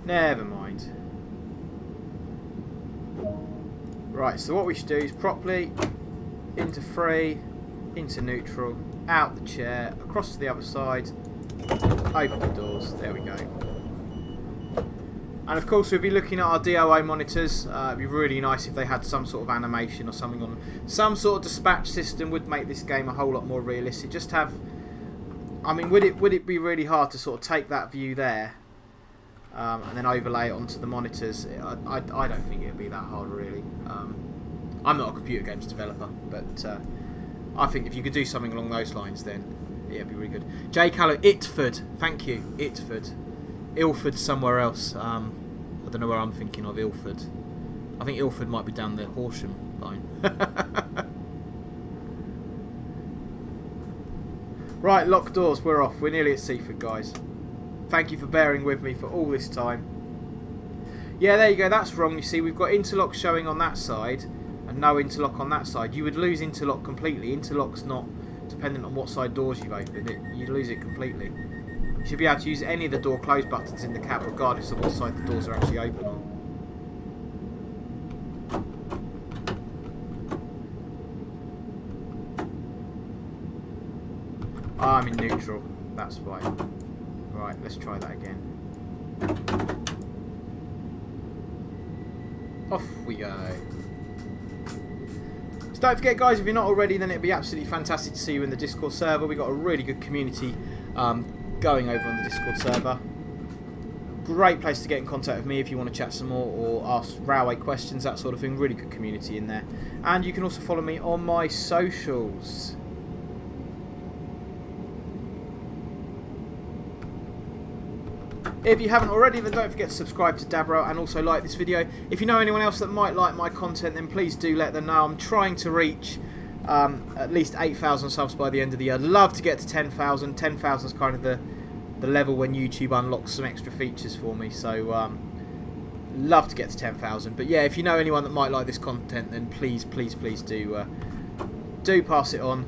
Never mind. Right, so what we should do is properly into free, into neutral, out the chair, across to the other side, open the doors. There we go. And of course we'll be looking at our DOA monitors. It'd be really nice if they had some sort of animation or something on them. Some sort of dispatch system would make this game a whole lot more realistic. Just have I mean, would it be really hard to sort of take that view there and then overlay it onto the monitors? I don't think it'd be that hard, really. I'm not a computer games developer, but I think if you could do something along those lines, then yeah, it'd be really good. Jay Callow, Itford, thank you, Itford. Ilford somewhere else. I don't know where I'm thinking of. Ilford. I think Ilford might be down the Horsham line. Right, locked doors, we're off. We're nearly at Seaford, guys. Thank you for bearing with me for all this time. Yeah, there you go, that's wrong. You see, we've got interlock showing on that side and no interlock on that side. You would lose interlock completely. Interlock's not dependent on what side doors you've opened. You'd lose it completely. You should be able to use any of the door close buttons in the cab regardless of what side the doors are actually open on. I'm in neutral, that's why. Right, let's try that again. Off we go. So don't forget, guys, if you're not already, then it'd be absolutely fantastic to see you in the Discord server. We've got a really good community going over on the Discord server. Great place to get in contact with me if you want to chat some more or ask railway questions, that sort of thing. Really good community in there. And you can also follow me on my socials. If you haven't already, then don't forget to subscribe to Dabro and also like this video. If you know anyone else that might like my content, then please do let them know. I'm trying to reach at least 8,000 subs by the end of the year. I'd love to get to 10,000. 10,000 is kind of the level when YouTube unlocks some extra features for me. So, love to get to 10,000. But yeah, if you know anyone that might like this content, then please do pass it on.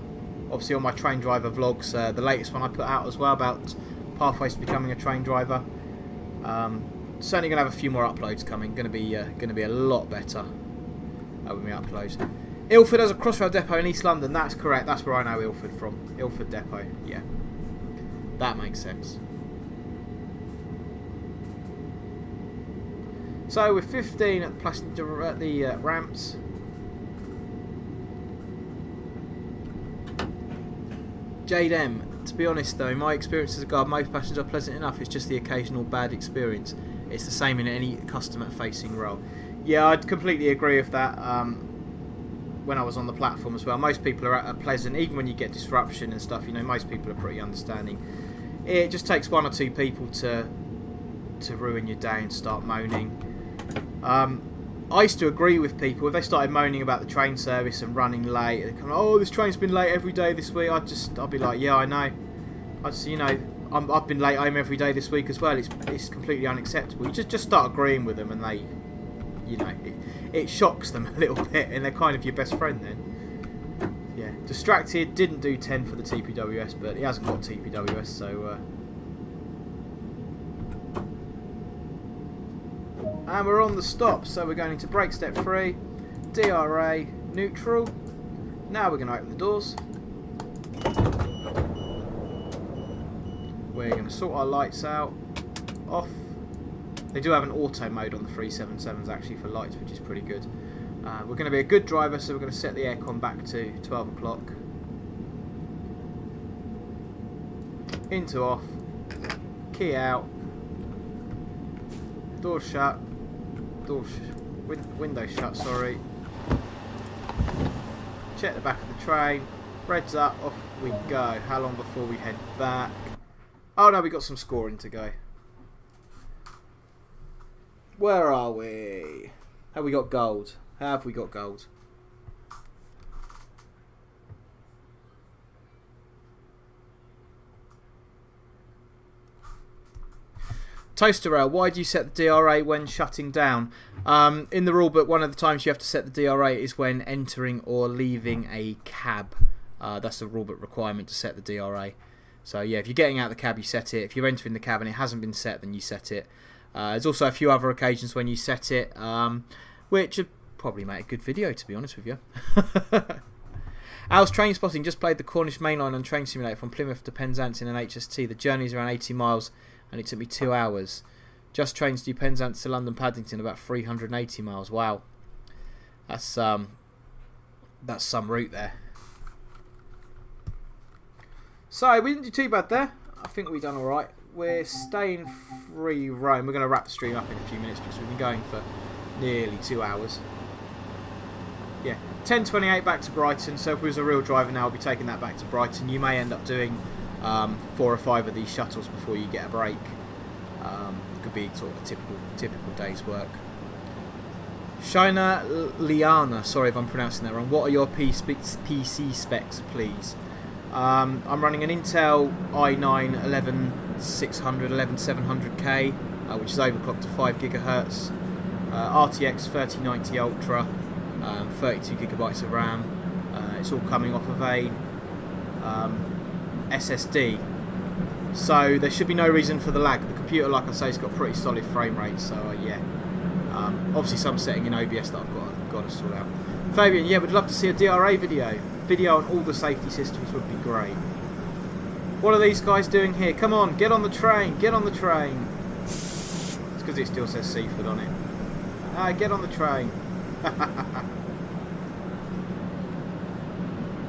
Obviously on my train driver vlogs, the latest one I put out as well about pathways to becoming a train driver. Certainly going to have a few more uploads coming. Going to be a lot better when we upload. Ilford has a Crossrail depot in East London. That's correct. That's where I know Ilford from. Ilford depot. Yeah, that makes sense. So we're 15 at the ramps. Jade M. To be honest though, in my experience as a guard, most passengers are pleasant enough. It's just the occasional bad experience. It's the same in any customer facing role. Yeah, I'd completely agree with that. When I was on the platform as well, most people are pleasant. Even when you get disruption and stuff, you know, most people are pretty understanding. It just takes one or two people to ruin your day and start moaning. I used to agree with people if they started moaning about the train service and running late. They come, oh, this train's been late every day this week. I'd be like, yeah, I know. I've been late home every day this week as well. It's completely unacceptable. You just start agreeing with them, and they, you know, it shocks them a little bit, and they're kind of your best friend then. Yeah, distracted. Didn't do 10 for the TPWS, but he hasn't got TPWS, so. And we're on the stop, so we're going into brake step 3, DRA, neutral. Now we're going to open the doors. We're going to sort our lights out, off. They do have an auto mode on the 377s actually for lights, which is pretty good. We're going to be a good driver, so we're going to set the aircon back to 12 o'clock. Into off, key out, door shut. Window shut, sorry. Check the back of the train. Reds up, off we go. How long before we head back? Oh no, we got some scoring to go. Where are we? Have we got gold? Have we got gold? Toaster rail, why do you set the DRA when shutting down? In the rulebook, one of the times you have to set the DRA is when entering or leaving a cab. That's a rulebook requirement to set the DRA. So yeah, if you're getting out of the cab, you set it. If you're entering the cab and it hasn't been set, then you set it. There's also a few other occasions when you set it, which would probably make a good video, to be honest with you. Al's Train Spotting just played the Cornish Main Line on Train Simulator from Plymouth to Penzance in an HST. The journey is around 80 miles. And it took me 2 hours. Just trains to Penzance to London Paddington, about 380 miles. Wow, that's some route there. So we didn't do too bad there. I think we've done alright. We're staying free roam. We're going to wrap the stream up in a few minutes because we've been going for nearly 2 hours. Yeah, 10:28 back to Brighton. So if we was a real driver now, I'll be taking that back to Brighton. You may end up doing 4 or 5 of these shuttles before you get a break. Could be sort of a typical day's work. Shina Liana, sorry if I'm pronouncing that wrong. What are your PC specs, please? I'm running an Intel i9 11600, 11700K, which is overclocked to 5 GHz. RTX 3090 Ultra, 32 gigabytes of RAM. It's all coming off of a SSD, so there should be no reason for the lag. The computer, like I say, has got pretty solid frame rate, so yeah. Obviously some setting in OBS that I've got to sort out. Fabian, yeah, we'd love to see a DRA video on all the safety systems would be great. What are these guys doing here? Come on, get on the train, get on the train. It's because it still says Seaford on it. Get on the train.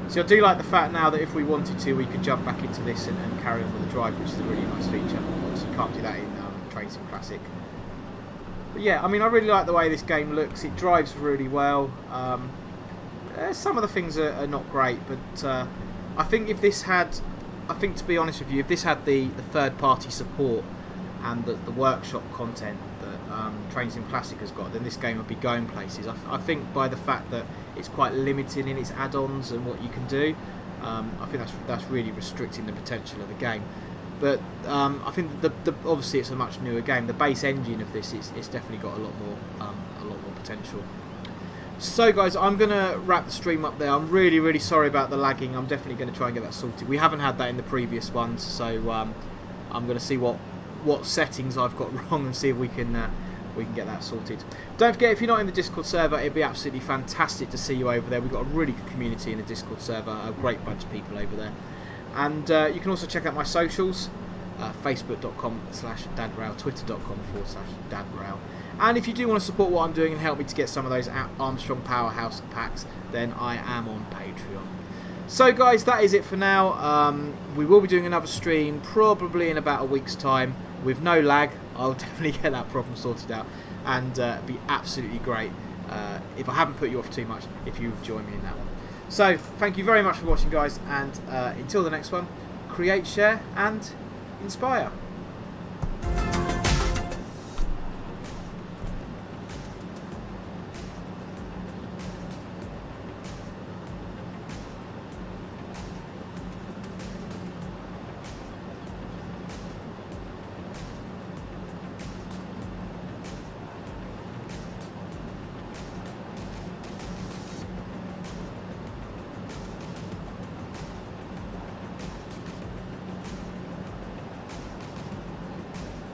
So I do like the fact now that if we wanted to, we could jump back into this and carry on with the drive, which is a really nice feature. Obviously you can't do that in Train Sim Classic. But yeah, I mean, I really like the way this game looks. It drives really well. Some of the things are not great, but I think if this had, to be honest with you, if this had the third-party support and the workshop content that Train Sim Classic has got, then this game would be going places. I think by the fact that it's quite limited in its add-ons and what you can do, I think that's really restricting the potential of the game. But I think obviously it's a much newer game. The base engine of this it's definitely got a lot more potential. So guys, I'm going to wrap the stream up there. I'm really sorry about the lagging. I'm definitely going to try and get that sorted. We haven't had that in the previous ones, so I'm going to see what settings I've got wrong and see if we can get that sorted. Don't forget, if you're not in the Discord server, it'd be absolutely fantastic to see you over there. We've got a really good community in the Discord server, a great bunch of people over there. And you can also check out my socials, facebook.com/dadrail, twitter.com/dadrail. And if you do want to support what I'm doing and help me to get some of those Armstrong Powerhouse packs, then I am on Patreon. So guys, that is it for now. We will be doing another stream probably in about a week's time with no lag. I'll definitely get that problem sorted out, and it'd be absolutely great if I haven't put you off too much if you join me in that one. So thank you very much for watching, guys, and until the next one, create, share and inspire.